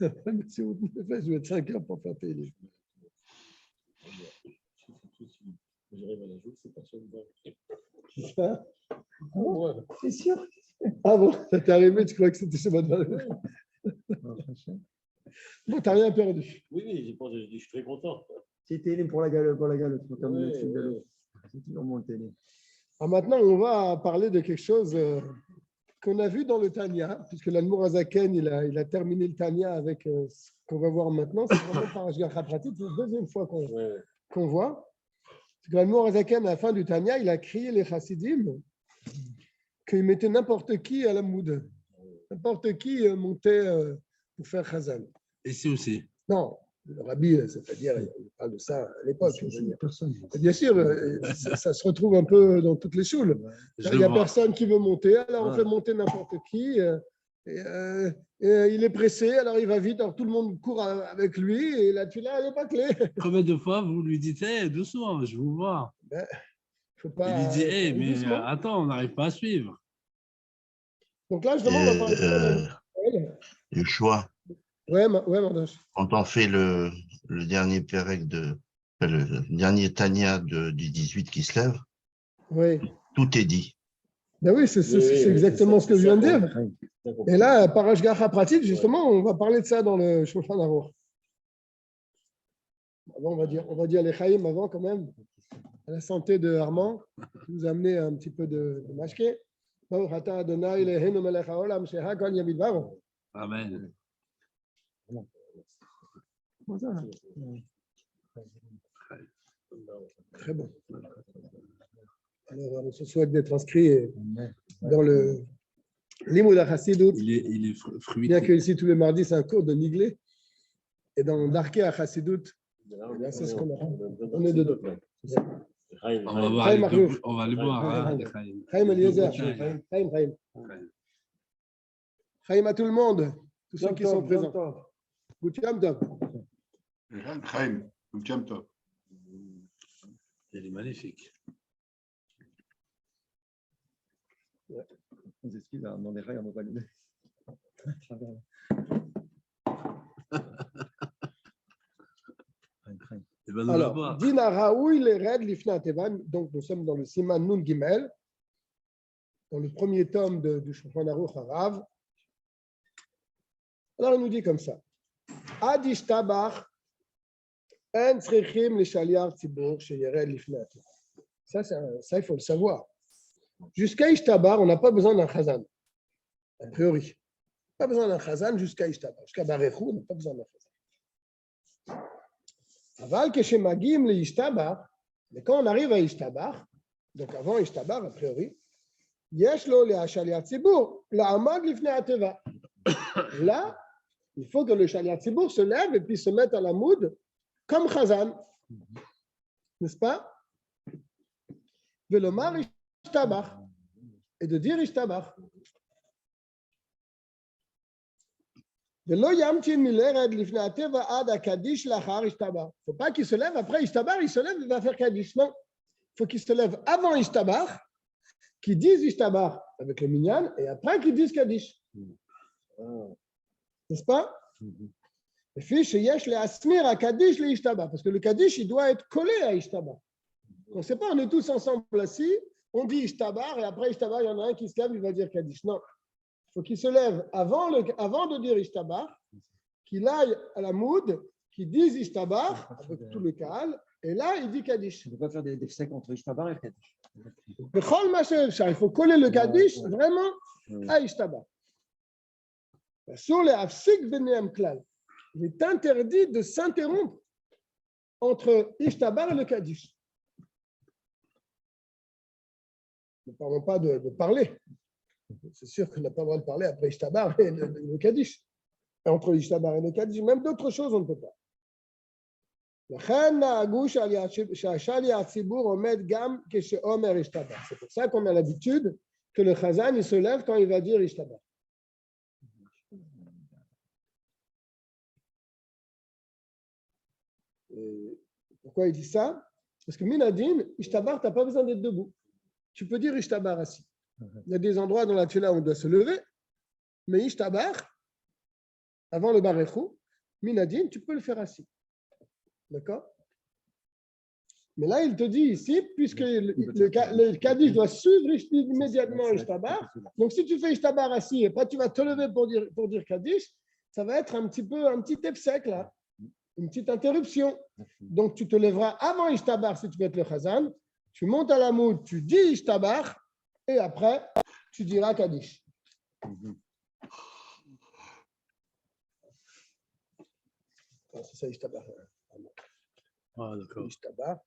Monsieur Nefesh, je vais être 5 heures pour faire télim. J'espère. C'est sûr. Ah bon, ça t'est arrivé, tu crois que c'était ce matin? Bon, t'as rien perdu. Oui, je suis très content. C'est Télim pour la galope, pour terminer le galope. C'est toujours mon Télim. Alors maintenant, on va parler de quelque chose qu'on a vu dans le Tanya, puisque l'Admour Azaken, il a terminé le Tanya avec ce qu'on va voir maintenant. C'est vraiment par Ashgacha Pratit, c'est la deuxième fois qu'on voit. Parce que l'Admour Azaken, à la fin du Tanya, il a crié les Chassidim qu'il mettait n'importe qui à la moud. N'importe qui montait pour faire Chazan. Ici aussi. Non, le rabbi, c'est-à-dire, il parle de ça à l'époque. Bien sûr, ça se retrouve un peu dans toutes les choules. Il n'y a personne qui veut monter, alors on fait monter n'importe qui. Il est pressé, alors il va vite, alors tout le monde court avec lui, et la tefila, elle n'est pas clé. Combien de fois vous lui dites, doucement, je vous vois. Faut pas, il lui dit, mais doucement. attends, on n'arrive pas à suivre. Donc là, justement, on va parler Le choix. Ouais, Mardoche. Quand on fait le dernier Pérec le dernier Tanya du 18 qui se lève, tout est dit. Ben oui, c'est exactement ce que je viens de dire. Et là, par Ashgacha Pratit, justement, on va parler de ça dans le Shulchan Aruch. Avant, on va dire les Chaim avant quand même. À la santé de Armand, qui nous a amené un petit peu de mashké. Baruch atah Adonai Eloheinu melech haolam shehakol yamid baro. Amen. Très bon. Alors, on se souhaite d'être inscrit dans le Limoud HaChassidut. Il est fruité. Bien que ici, tous les mardis, c'est un cours de Niglé. Et dans Darkei HaChassidut, c'est ce qu'on a. On est dedans. On va aller boire. Hein, Chaim Eliezer. Chaim. Chaim à tout le monde, tous ceux qui sont présents. Gutiam Tov. Chaim, Gutiam Tov. Il est magnifique. On s'excuse, on est rien, on va pas le Alors, Dina Raoui, les Red Lifnat Evan, donc nous sommes dans le Siman Nun Gimel, dans le premier tome du Shulchan Aruch Harav. Alors, il nous dit comme ça. Ad ishtabach en tzrichim l'shaliach tzibur sheyered lifnat. Ça, il faut le savoir. Jusqu'à Ishtabar, on n'a pas besoin d'un chazan. A priori. Pas besoin d'un chazan jusqu'à Ishtabar. Jusqu'à Barechou, on n'a pas besoin d'un chazan. Aval keshemagim le Ishtabar, mais quand on arrive à Ishtabar, donc avant Ishtabar, a priori, yesh lo le shaliach tzibur la'amad lifnei ateva. Là, il faut que le shaliach tzibur se lève et puis se mette à la moude comme chazan. N'est-ce pas? Velomar Ishtabach, et de dire Ishtabach. Il ne faut pas qu'il se lève après Ishtabach, il se lève et va faire Kaddish. Non, il faut qu'il se lève avant Ishtabach, qu'il dise Ishtabach avec le minyan, et après qu'il dise Kaddish. N'est-ce pas? Et puis, chez Yesh le Asmir à Kaddish le Ishtabach, parce que le Kaddish, il doit être collé à Ishtabach. On ne sait pas, on est tous ensemble assis, on dit Ishtabar, et après Ishtabar, il y en a un qui se lève, il va dire Kaddish. Non, il faut qu'il se lève avant de dire Ishtabar, qu'il aille à la moude, qu'il dise Ishtabar, avec tout le Kaal, et là, il dit Kaddish. On ne peut pas faire des secs entre Ishtabar et Kaddish. Il faut coller le Kaddish vraiment à Ishtabar. Sur les Afsik Beneam Klal, il est interdit de s'interrompre entre Ishtabar et le Kaddish. Ne parlons pas de parler. C'est sûr qu'on n'a pas le droit de parler après Ishtabar et le Kaddish. Et entre Ishtabar et le Kaddish, même d'autres choses, on ne peut pas. C'est pour ça qu'on a l'habitude que le Chazan il se lève quand il va dire Ishtabar. Pourquoi il dit ça? Parce que Minadin, Ishtabar, tu n'as pas besoin d'être debout. Tu peux dire Ishtabar assis. Il y a des endroits dans la Tchila où on doit se lever, mais Ishtabar, avant le Barechou, Minadin, tu peux le faire assis. D'accord? Mais là, il te dit ici, puisque le Kaddish doit suivre immédiatement Ishtabar, donc si tu fais Ishtabar assis et pas tu vas te lever pour dire Kaddish, ça va être un petit efsek là, une petite interruption. Donc tu te lèveras avant Ishtabar si tu veux être le Chazan, tu montes à la moude, tu dis Ishtabar, et après, tu diras Kaddish. C'est ça, Ishtabar. Ah, d'accord. Ishtabar.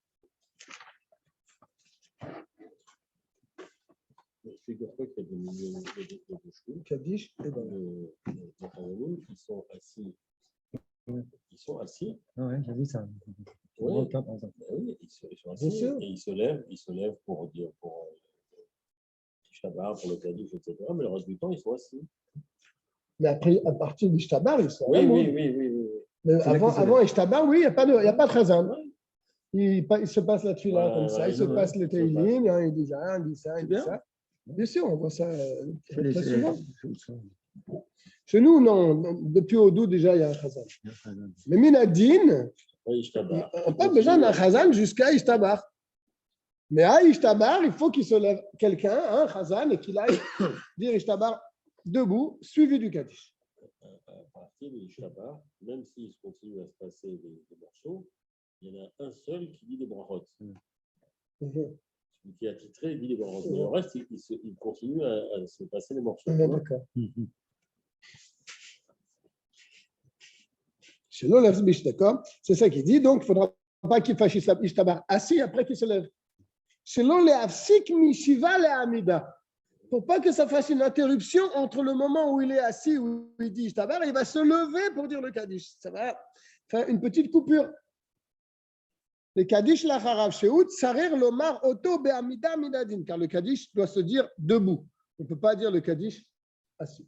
Figure-toi qu'il y a des milliers de chevaux. Kaddish, et ben. Ils sont assis. Ils sont assis. Ah ouais, j'ai vu ça. Oui, Par exemple. oui, ils sont assis et ils se lèvent pour dire Ishtabar, pour le Kaddish, etc. Mais le reste du temps, ils sont assis. Mais après, à partir d'Ishtabar, ils sont Oui. Mais avant Ishtabar, oui, il n'y a pas de Chazan. Il se passe la tefila comme ça, il se passe le Teilim, il dit ça, il dit ça, il dit ça. Bien sûr, on voit ça très souvent. Chez nous, non, depuis Odou, déjà, il y a un Chazan. Mais Minadin, on n'a pas besoin d'un Chazan jusqu'à Ishtabar. Mais à Ishtabar, il faut qu'il se lève quelqu'un, un Chazan, et qu'il aille dire Ishtabar debout, suivi du Kaddish. À partir de Ishtabar, même s'il continue à se passer des morceaux, il y en a un seul qui dit les brachot. Mhm. Celui qui a titré, il dit les brachot. Mais le reste, il continue à se passer les morceaux. D'accord. Selon l'Afbish, d'accord? C'est ça qu'il dit. Donc, il ne faudra pas qu'il fasse Ishtabar assis après qu'il se lève. Selon les Afsik Mishiva les Amida. Pour pas que ça fasse une interruption entre le moment où il est assis, où il dit Ishtabar, il va se lever pour dire le Kaddish. Ça va faire une petite coupure. Le Kaddish l'acharav sheut, sarir lomar oto be'amida midadin, car le Kaddish doit se dire debout. On ne peut pas dire le Kaddish assis.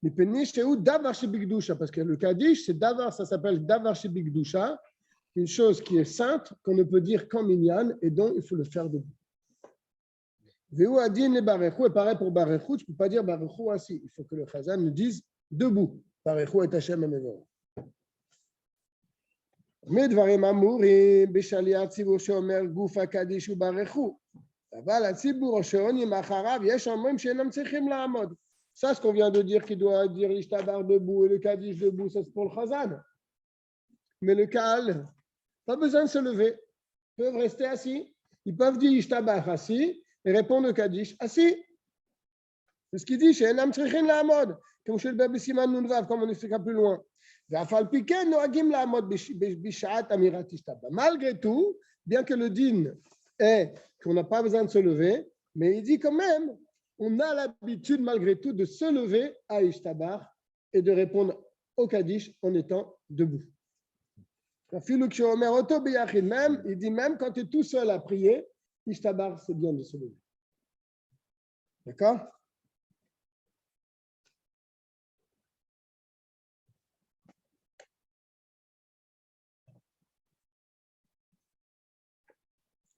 Mais penni sheut davar shebigdusha, parce que le Kaddish, c'est davar, ça s'appelle davar shebigdusha, une chose qui est sainte, qu'on ne peut dire qu'en minyan, et dont il faut le faire debout. Veu adin le barechou, et pareil pour barechou, tu ne peux pas dire barechou assis. Il faut que le chazan nous dise debout. Barechou et Hashem emevorach. מדברים אמורים בשליח ציבור שאומר גוף הקדיש וברכו, אבל הציבור שעונים אחריו יש אומרים שאינם צריכים לעמוד. Ça, ce qu'on vient de dire qu'il doit dire l'ishtabar debout et le kaddish debout, ça c'est pour le chazan. Mais le kahal, pas besoin de se lever, ils peuvent rester assis. Ils peuvent dire ishtabar assis et répondre au kaddish assis. C'est ce qu'il dit, שאינם צריכים לעמוד, כמו של בבי סימן נ"ו, comme on expliquera plus loin. Malgré tout, bien que le din est qu'on n'a pas besoin de se lever, mais il dit quand même, on a l'habitude malgré tout de se lever à Ishtabar et de répondre au Kaddish en étant debout. Même, il dit même quand tu es tout seul à prier, Ishtabar, c'est bien de se lever. D'accord?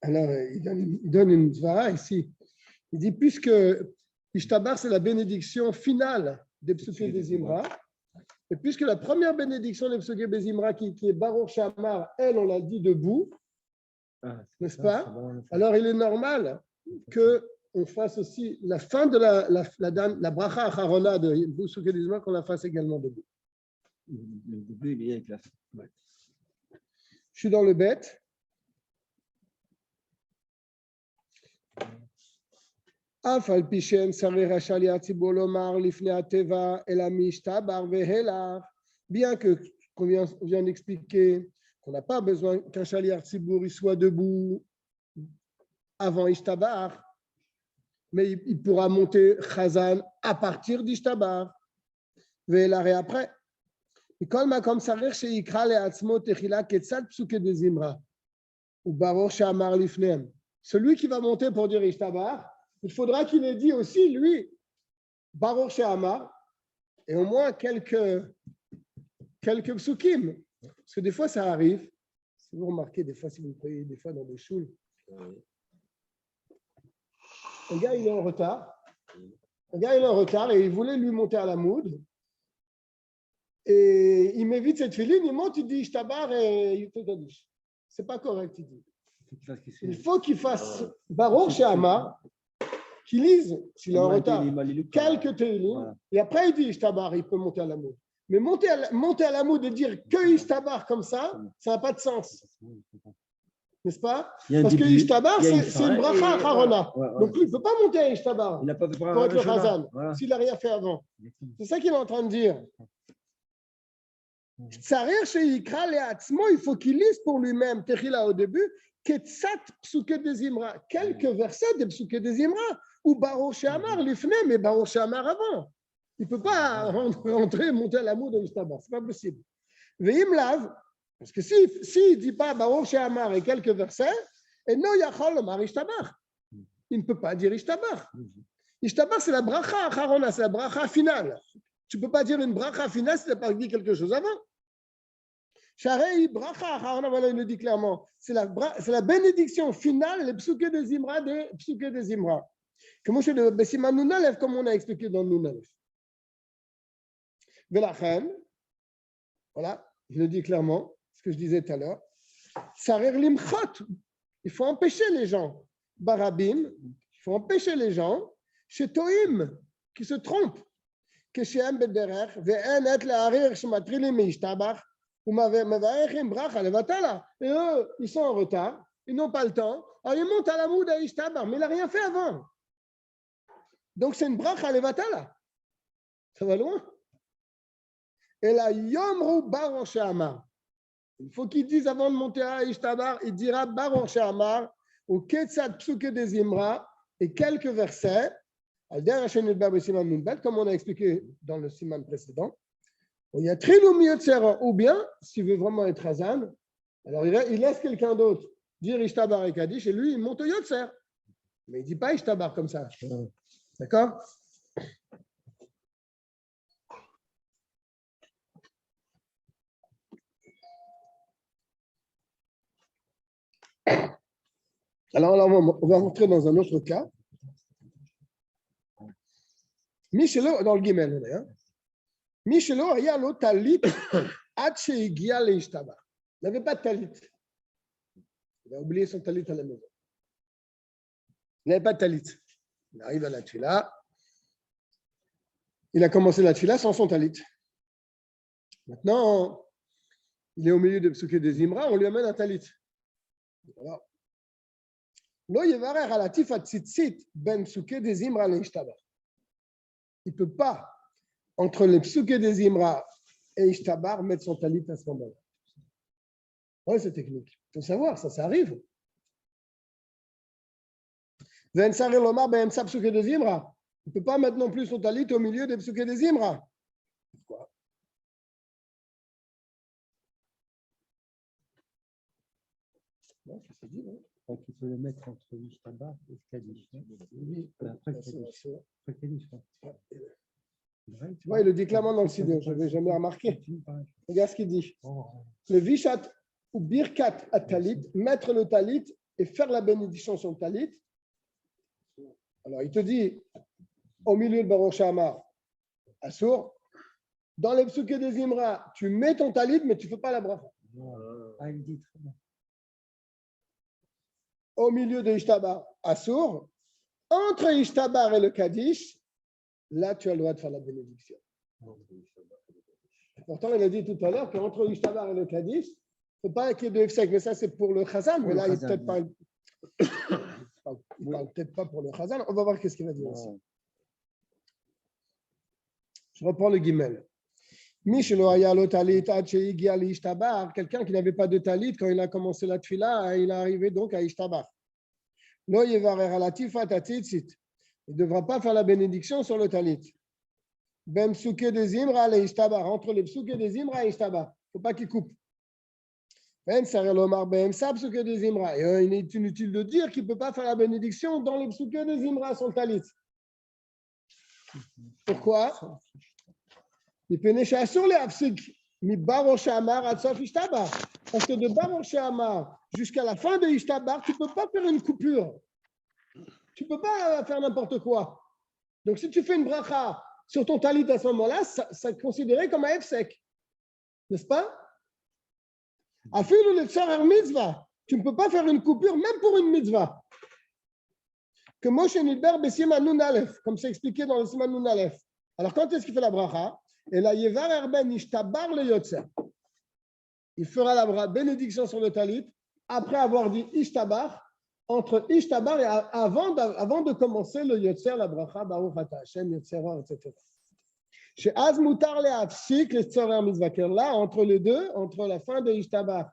Alors, il donne une zvara ici. Il dit, puisque Ishtabar, c'est la bénédiction finale des Psuké des Imra, et puisque la première bénédiction des Psuké des Imra, qui est Baruch Shamar, elle, on l'a dit debout, n'est-ce pas? Alors, il est normal qu'on fasse aussi la fin de la bracha acharona de Psuké des Imra, qu'on la fasse également debout. Le début, il est avec la fin. Ouais. Je suis dans le bête. אף על פי שאין צריך השליח ציבור לומר לפני הטבע אלא משתבר והלך, bien que qu'on vient d'expliquer qu'on n'a pas besoin qu'un shaliach tzibur soit debout avant Ishtabar, mais il pourra monter Chazan à partir d'Ishtabar והלך et après. מכל מקום צריך שיקרא לעצמו תחילה כצד פסוקי דזמרה וברוך שאמר לפניהם. Celui qui va monter pour dire Ishtabar, il faudra qu'il ait dit aussi, lui, Baruch She'amar, et au moins quelques psukim. Parce que des fois, ça arrive. Si vous remarquez, des fois, si vous priez, des fois dans des choules, un gars, il est en retard. Et il voulait lui monter à la moude. Et il m'évite cette filine, il monte, il dit Ishtabar et il te kaddish. C'est pas correct, il dit. Il faut qu'il fasse Baruch She'amar, qu'il lise, s'il est en retard, quelques Teilim, et après il dit Ishtabar, il peut monter à la moude. Mais monter à la moude et dire que Ishtabar comme ça n'a pas de sens. N'est-ce pas? Parce que Ishtabar, c'est une bracha acharona. Donc lui, il ne peut pas monter à Ishtabar pour être le Chazan, s'il n'a rien fait avant. C'est ça qu'il est en train de dire. Tsarir sheikra le'atzmo, il faut qu'il lise pour lui-même, Techila au début, Ketsat psuke des Imra, quelques versets des psuke des Imra, ou Baruch She'amar, l'ifne, mais Baruch She'amar avant. Il ne peut pas rentrer, monter à la moude de l'Ishtabar, ce n'est pas possible. Ve'im lav, parce que s'il ne dit pas Baruch She'amar et quelques versets, et non yachol lomar Ishtabar. Il ne peut pas dire Ishtabar. Ishtabar, c'est la bracha acharona, c'est la bracha finale. Tu ne peux pas dire une bracha finale si tu n'as pas dit quelque chose avant. Sharei bracha acharona, voilà, il le dit clairement. C'est la bénédiction finale, les psuké des Imra, des psuké des Imra. Comme on a expliqué dans Nunalev. Velachen, voilà, je le dis clairement, ce que je disais tout à l'heure. Sarer limchot, il faut empêcher les gens. Barabim, il faut empêcher les gens. Chez Toim, qui se trompent. Keshem bederech, ve'en et la'arir shematrilim meishtabach, Et eux, ils sont en retard, ils n'ont pas le temps. Alors ils montent à la moud à Ishtabar, mais il n'a rien fait avant. Donc c'est une bracha levatala. Ça va loin. Et là, Yomru Baruch She'amar. Il faut qu'ils disent avant de monter à Ishtabar, il dira Baruch She'amar ou Ketzat Psuke des Imra et quelques versets. Comme on a expliqué dans le siman précédent. Il y a ou bien, s'il veut vraiment être Hazan, alors il laisse quelqu'un d'autre dire Ishtabar et Kaddish et lui, il monte au Yotzer. Mais il ne dit pas Ishtabar comme ça. D'accord? Alors, on va rentrer dans un autre cas. Michelo, dans le Gimel, Michelo, il y a le talit, Hatcheigia le Ishtabar. Il n'avait pas de talit. Il a oublié son talit à la maison. Il n'avait pas de talit. Il arrive à la tfila. Il a commencé la tfila sans son talit. Maintenant, il est au milieu de Psuké des Imra, on lui amène un talit. Voilà. Lo yevarer ala tifat tzitzit ben Psuké des Imra le Ishtabar. Il ne peut pas, entre les Psuké des Imra et Ishtabar, mettre son talit à ce moment-là. Oui, c'est technique. Il faut savoir, ça arrive. Il ne peut pas mettre non plus son talit au milieu des Psuké des Imra. Pourquoi? Non, c'est dit, non? Donc, il peut le mettre entre Ishtabar et Kaddish. Oui, après Kaddish. Tu vois, il le dit clairement dans le Siddur, je n'avais jamais remarqué. Regarde ce qu'il dit. Le Vishat ou Birkat à Talit, mettre le Talit et faire la bénédiction sur le Talit. Alors, il te dit, au milieu de Baruch She'amar, Assour, dans les Psuké des Imra, tu mets ton Talit, mais tu ne fais pas la bracha. Ah, il dit très bien. Au milieu de Ishtabar, Assour, entre Ishtabar et le Kaddish, là, tu as le droit de faire la bénédiction. Pourtant, il a dit tout à l'heure qu'entre Ishtabar et le Kaddish, il ne faut pas qu'il y ait de Hefsek, mais ça, c'est pour le Chazan. Mais là, il ne peut-être pas. Il parle peut-être pas pour le Chazan. On va voir qu'est-ce qu'il va dire aussi. Je reprends le Gimel. Quelqu'un qui n'avait pas de talit quand il a commencé la tfila, il est arrivé donc à Ishtabar. Il ne devra pas faire la bénédiction sur le talit. Entre les psuké des Imra et Ishtabar. Il ne faut pas qu'il coupe. Il est inutile de dire qu'il ne peut pas faire la bénédiction dans les psuké des Imra sur le talit. Pourquoi? Parce que de Baruch She'amar jusqu'à la fin de Ishtabar, tu ne peux pas faire une coupure. Tu ne peux pas faire n'importe quoi. Donc, si tu fais une bracha sur ton talit à ce moment-là, ça est considéré comme un hefsek. N'est-ce pas? Afilu le tsarer mitzvah. Tu ne peux pas faire une coupure même pour une mitzvah. Que Moshe Nidber b'siman nun alef, comme c'est expliqué dans le siman nun alef. Alors, quand est-ce qu'il fait la bracha? Et là, Yevar Erben Ishtabar le Yotzer. Il fera la bénédiction sur le talit après avoir dit Ishtabar, entre Ishtabar et avant de commencer le Yotzer, la bracha, Baruch Ata Hashem, Yotzera, etc. Chez Az Mutar le Hafsik, le Tzorer Mitzvah, là, entre les deux, entre la fin de Ishtabar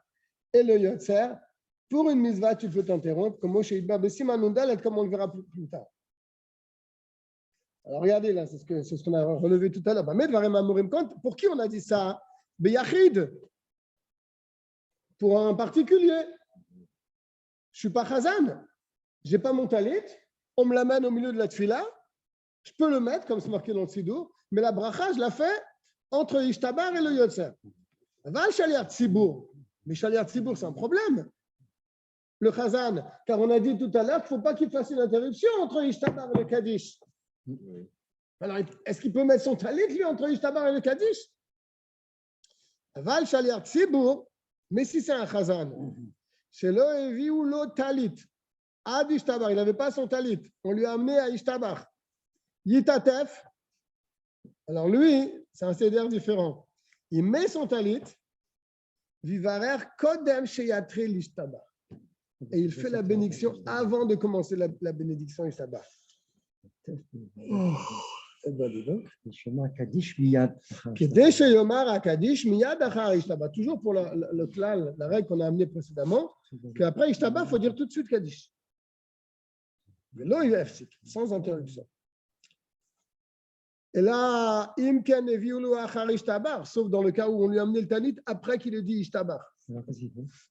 et le Yotzer, pour une mitzvah, tu peux t'interrompre, comme Moshe Idbar Bessiman Nundal, comme on le verra plus tard. Alors regardez là, c'est ce qu'on a relevé tout à l'heure. Pour qui on a dit ça? Beyachid. Pour un particulier. Je ne suis pas Chazan. Je n'ai pas mon talit. On me l'amène au milieu de la tfila. Je peux le mettre, comme c'est marqué dans le Siddur. Mais la bracha, je la fais entre Ishtabar et le Yotzer. Va le Shaliach Tzibour. Mais Shaliach Tzibour, c'est un problème. Le Chazan. Car on a dit tout à l'heure qu'il ne faut pas qu'il fasse une interruption entre Ishtabar et le Kaddish. Alors, est-ce qu'il peut mettre son talit, lui, entre Ishtabar et le Kaddish? Val Shaliach Tzibour, mais si c'est un Chazan, chez l'Oevi ou l'autre talit, Ad Ishtabar, il n'avait pas son talit, on lui a amené à Ishtabar. Yitatef, alors lui, c'est un céder différent. Il met son talit, Vivarer kodem sheyatre l'ishtabach. Et il fait la bénédiction avant de commencer la bénédiction ishtabach. Kedesh yomar akadish miyad achar ishtabach. Toujours pour le klal, la règle qu'on a amenée précédemment, qu'après ishtabach, il faut dire tout de suite kadish. Sans interruption. Et là, imken eviulu achar ishtabach, sauf dans le cas où on lui a amené le talit après qu'il ait dit ishtabach.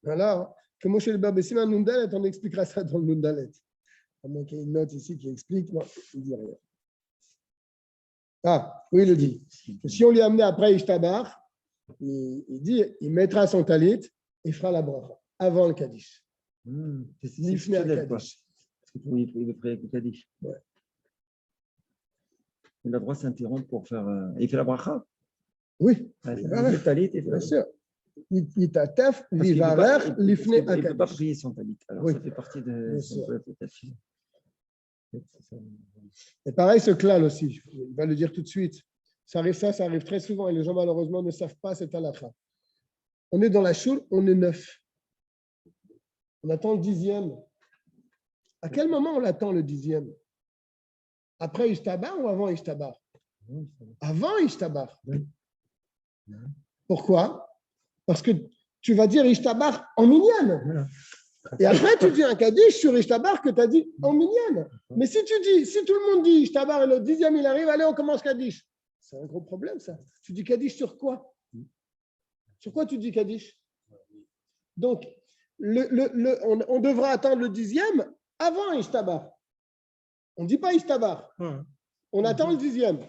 Alors, que Moshe le Babessim à Nundalet, on expliquera ça dans le Nundalet. À moins qu'il y ait une note ici qui explique, non, il ne dit rien. Ah, oui, il le dit. Si on lui a amené après ishtabach, il dit, il mettra son talit et fera la bracha avant le Kaddish. Il fait le Kaddish. Oui, il veut faire le Kaddish. Ouais. Il a le droit de s'interrompre pour faire. Il fait la bracha. Oui. Il fait le talit. Bien sûr. Il t'attef, vivarer, l'ifne akadish. Il ne peut pas prier son talit. Alors, oui. Ça fait partie de. Et pareil, ce klal aussi, il va le dire tout de suite. Ça arrive très souvent et les gens malheureusement ne savent pas cette halakha. On est dans la choule, on est 9. On attend le 10e. À quel moment on attend le 10e? Après ishtabach ou avant ishtabach? Avant ishtabach. Pourquoi? Parce que tu vas dire ishtabach en minyan. Voilà. Et après, tu dis un kaddish sur ishtabach que tu as dit en minyan. Mais si tout le monde dit ishtabach et le 10e il arrive, allez, on commence kaddish. C'est un gros problème, ça. Tu dis kaddish sur quoi? Sur quoi tu dis kaddish? Donc, on devra attendre le 10e avant ishtabach. On ne dit pas ishtabach. On attend le 10e.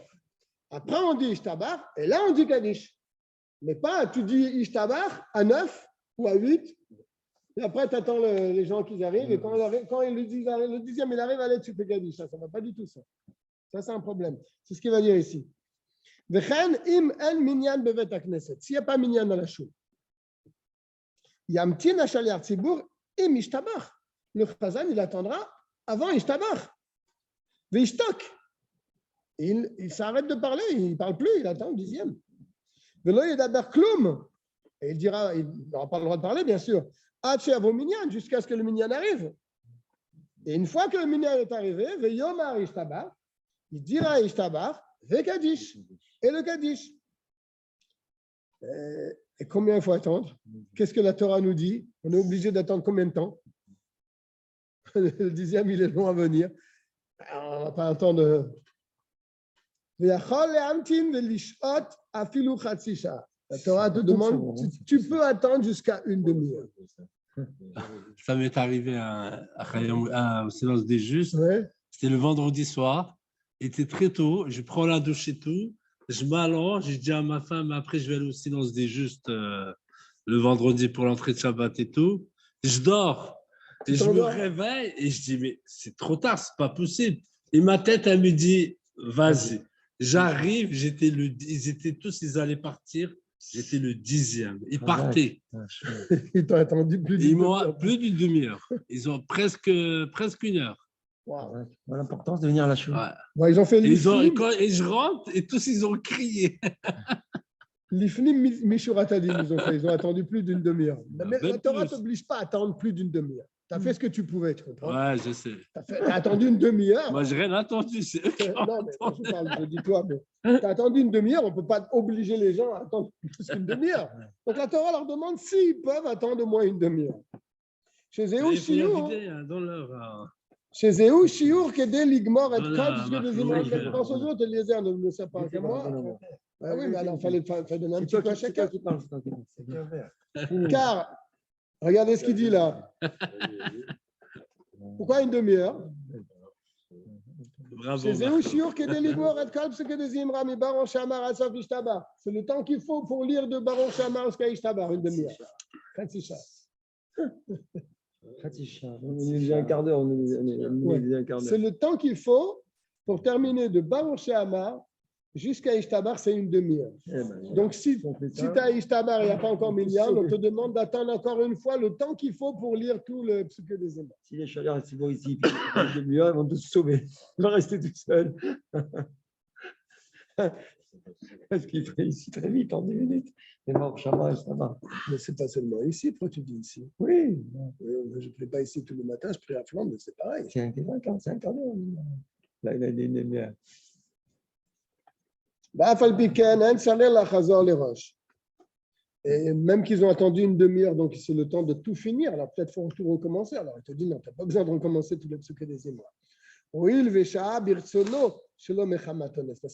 Après, on dit ishtabach et là, on dit kaddish. Mais pas, tu dis ishtabach à 9 ou à 8. Et après, tu attends les gens qui arrivent. Et quand le 10e il arrive, allez, tu fais kaddish. Ça ne va pas du tout, ça. Ça, c'est un problème. C'est ce qu'il va dire ici. S'il n'y a pas minyan dans la choule, yamtin hashaliach tzibur im ishtabach. Le chazan, il attendra avant ishtabach. Veishtok. Il s'arrête de parler, il ne parle plus, il attend le 10e. Velo yedaber klum. Et il dira, il n'aura pas le droit de parler, bien sûr. Jusqu'à ce que le minyan arrive. Et une fois que le minyan est arrivé, veyomar ishtabach, il dira ishtabach, ve kaddish, et le kaddish. Et combien il faut attendre? Qu'est-ce que la Torah nous dit? On est obligé d'attendre combien de temps? Le 10e, il est long à venir. Alors, on ne va pas attendre. La Torah te demande, tu peux attendre jusqu'à une demi-heure. Ça m'est arrivé au silence des justes. Ouais. C'était le vendredi soir. Il était très tôt. Je prends la douche et tout. Je m'allonge. Je dis à ma femme, après, je vais aller au silence des justes le vendredi pour l'entrée de Shabbat et tout. Je dors. Et je me réveille et je dis, mais c'est trop tard, c'est pas possible. Et ma tête, elle me dit, vas-y. J'arrive, ils étaient tous, ils allaient partir. J'étais le 10e. Ils partaient. Ils t'ont attendu plus d'une demi-heure. Plus d'une demi-heure. Ils ont presque une heure. Wow. L'importance de venir à la choule. Ouais. Ouais, ils ont fait l'ifnim. Et je rentre et tous, ils ont crié. L'ifnim Mishuratadim, ils ont attendu plus d'une demi-heure. Mais la Torah ne t'oblige pas à attendre plus d'une demi-heure. Tu as fait ce que tu pouvais, tu comprends? Ouais, je sais. Tu as attendu une demi-heure. Moi, je n'ai rien attendu. Non, mais je dis toi, mais tu as attendu une demi-heure, on ne peut pas obliger les gens à attendre plus qu'une demi-heure. Donc la Torah leur demande s'ils peuvent attendre au moins une demi-heure. Chez Zéhou Shiur, chez Zéhou Shiur, Kedé Ligmor et Kod, je des images. Je pense aux autres, Eliezer ne sait pas que moi. Ah oui, mais alors il fallait donner un petit peu à chacun. Car, regardez ce qu'il dit là. Pourquoi une demi-heure? C'est le temps qu'il faut pour lire de Baron Shamar jusqu'à Ishtabar, une demi-heure. On est déjà un quart d'heure. C'est le temps qu'il faut pour terminer de Baron Shamar jusqu'à Ishtabar, c'est une demi-heure. Donc, si tu as Ishtabar et il n'y a pas encore Minyan, on te demande d'attendre encore une fois le temps qu'il faut pour lire tout le Psuké des Émats. Si les chaliards sont bon ici, une demi-heure, ils vont tous se sauver. Ils vont rester tout seuls. Parce qu'il fait ici très vite, en 10 minutes. Et mort, Shama, ça va. Mais ce n'est pas seulement ici. Pourquoi tu dis ici? Oui. Je ne prie pas ici tous les matins, je prie à Flandre, c'est pareil. C'est un 45 ans. Là, il a des lumières. Et même qu'ils ont attendu une demi-heure, donc c'est le temps de tout finir. Alors peut-être qu'il faut tout recommencer. Alors il te dit non, tu n'as pas besoin de recommencer tous les psuké des émois. Parce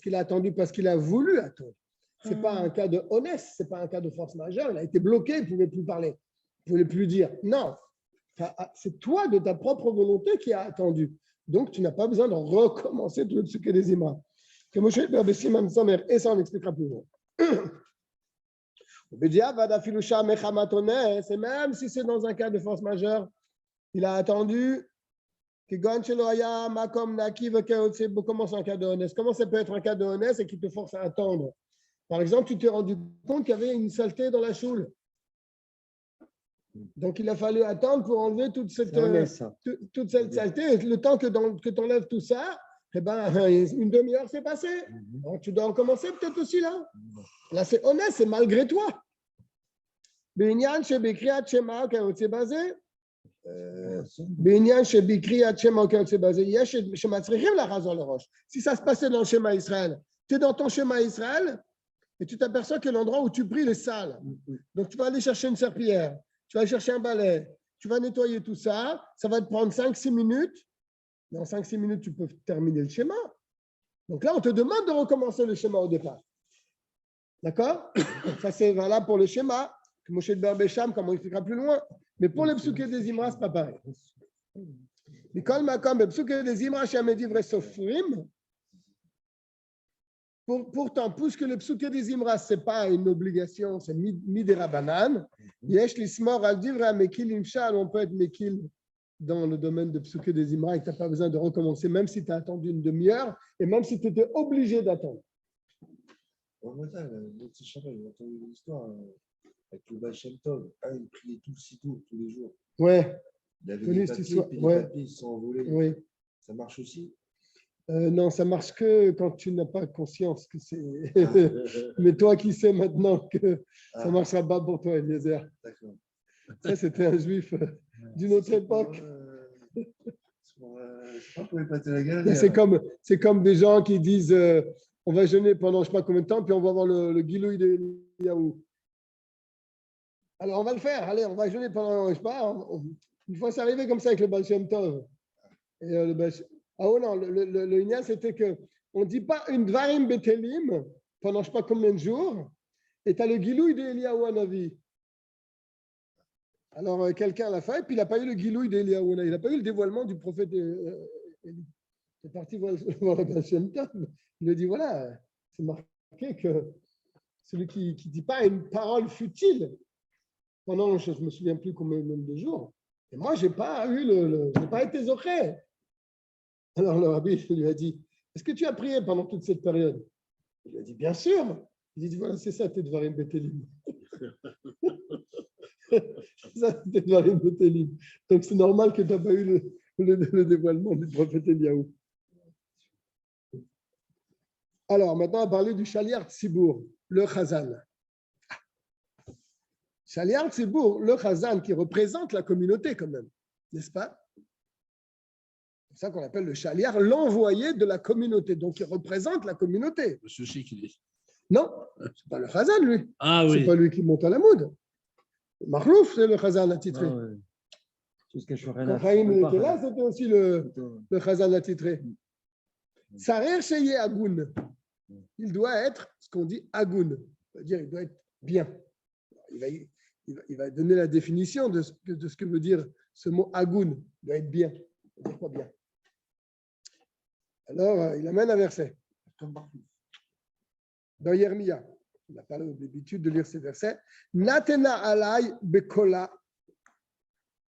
qu'il a attendu, parce qu'il a voulu attendre. Ce n'est pas un cas de honnête, ce n'est pas un cas de force majeure. Il a été bloqué, il ne pouvait plus parler, il ne pouvait plus dire. Non, c'est toi de ta propre volonté qui a attendu. Donc tu n'as pas besoin de recommencer tous les psuké des émois. Que Moshe Bessimam Samer, et ça on expliquera plus loin. Et même si c'est dans un cas de force majeure, il a attendu. Comment c'est un cas de honnête? Comment ça peut être un cas de honnête et qui te force à attendre? Par exemple, tu t'es rendu compte qu'il y avait une saleté dans la choule. Donc, il a fallu attendre pour enlever toute cette saleté. Le temps que tu enlèves tout ça, eh ben, une demi-heure s'est passée. Donc, tu dois recommencer peut-être aussi là. Là, c'est honnête, c'est malgré toi. Si ça se passait dans le schéma Israël, tu es dans ton schéma Israël et tu t'aperçois que l'endroit où tu pries est sale. Donc, tu vas aller chercher une serpillière, tu vas aller chercher un balai, tu vas nettoyer tout ça, ça va te prendre 5-6 minutes. Dans 5-6 minutes, tu peux terminer le schéma. Donc là, on te demande de recommencer le schéma au départ. D'accord? Ça, c'est valable pour le schéma, que Moshe Berbesham, comme on expliquera plus loin. Mais pour les psuké des Imra, ce n'est pas pareil. Pourtant, puisque le psuké des Imra, ce n'est pas une obligation, c'est midera banane. Yesh lismor al divra mekil imshal, on peut être mekil dans le domaine de psuké des Imra et tu n'as pas besoin de recommencer, même si tu as attendu une demi-heure et même si tu étais obligé d'attendre. L'autre Shabbat, j'ai entendu une histoire avec le Baal Shem Tov. Il priait tout le sitôt, tous les jours. Ouais. Il avait des papiers, puis les papiers se sont envolés. Oui. Ça marche aussi? Non, ça marche que quand tu n'as pas conscience que c'est. Mais toi qui sais maintenant que ça ne marchera pas pour toi, Eliezer. D'accord. Ça, c'était un juif d'une autre époque. C'est comme des gens qui disent on va jeûner pendant je ne sais pas combien de temps, puis on va voir le Gilouï de Eliyahu. Alors on va le faire, allez, on va jeûner pendant, je ne sais pas, une fois c'est arrivé comme ça avec le Baal Shem Tov. Et oh non, le Inyan c'était qu'on ne dit pas une Dvarim Betelim pendant je ne sais pas combien de jours, et tu as le Gilouï de Eliyahu Hanavi. Alors quelqu'un l'a fait, puis il n'a pas eu le Gilouï de Eliyahu Hanavi, il n'a pas eu le dévoilement du prophète Élie. Il est parti voir le Baal Shem Tov. Il lui dit voilà, c'est marqué que celui qui ne dit pas une parole futile pendant, je ne me souviens plus combien de jours. Et moi, je n'ai pas eu j'ai pas été zoché. Alors le rabbi lui a dit est-ce que tu as prié pendant toute cette période? Il a dit bien sûr. Il dit voilà, c'est ça, tes Dvarim Betelim. Ça, tes Dvarim Betelim. Donc c'est normal que tu n'as pas eu le dévoilement du prophète Eliyahu. Alors, maintenant, on va parler du Shaliach Tzibour, le Chazan. Shaliach Tzibour, le Chazan, qui représente la communauté quand même, n'est-ce pas? C'est ça qu'on appelle le Shaliach, l'envoyé de la communauté, donc il représente la communauté. Monsieur Chikli. Non, ce n'est pas le Chazan, lui. Ah oui. Ce n'est pas lui qui monte à la moud. Mahlouf, c'est le Chazan attitré. Ah, ouais. Quand Chaim était là, c'était aussi le Chazan attitré. Sarer Sheye Agoun. Il doit être ce qu'on dit Agoun. C'est-à-dire il doit être bien. Il va donner la définition de ce que veut dire ce mot Agoun. Il doit être bien. Ça veut dire quoi bien? Alors, il amène un verset. Dans Yermia, on n'a pas l'habitude de lire ces versets. Natena alay bekola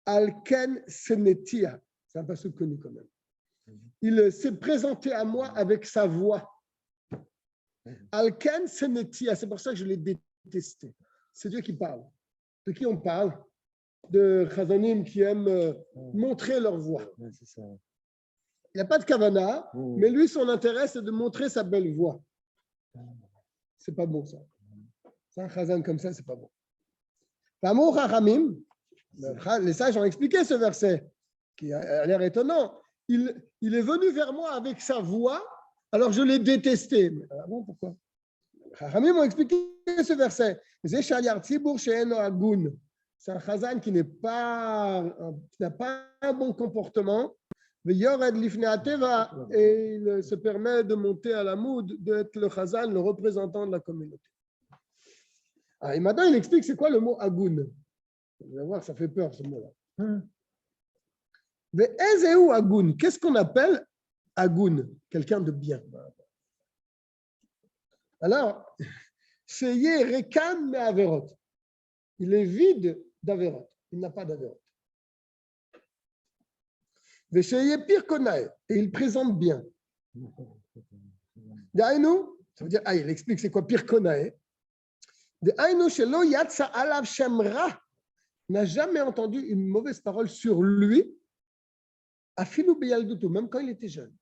alken senetia. C'est un passage connu quand même. Il s'est présenté à moi avec sa voix. Alken senetia, c'est pour ça que je l'ai détesté. C'est Dieu qui parle. De qui on parle? De Chazanim qui aiment montrer leur voix. Il n'y a pas de kavana, mais lui, son intérêt, c'est de montrer sa belle voix. c'est pas bon ça. C'est un chazan comme ça, c'est pas bon. L'amour Chachamim, les sages ont expliqué ce verset qui a l'air étonnant. Il est venu vers moi avec sa voix, alors je l'ai détesté. Mais, ah bon, pourquoi? Chachamim ont expliqué ce verset. C'est un chazan qui n'a pas un bon comportement. Et il se permet de monter à la moud, d'être le chazan, le représentant de la communauté. Et maintenant, il explique c'est quoi le mot agoun. Vous allez voir, ça fait peur ce mot-là. Agoun, qu'est-ce qu'on appelle agoun? Quelqu'un de bien. Alors, c'est Rekan mais Averot. Il est vide d'Averot. Il n'a pas d'Averot. Et il présente bien. Ça veut dire, il explique c'est quoi pire konae. N'a jamais entendu une mauvaise parole sur lui, même quand il était jeune.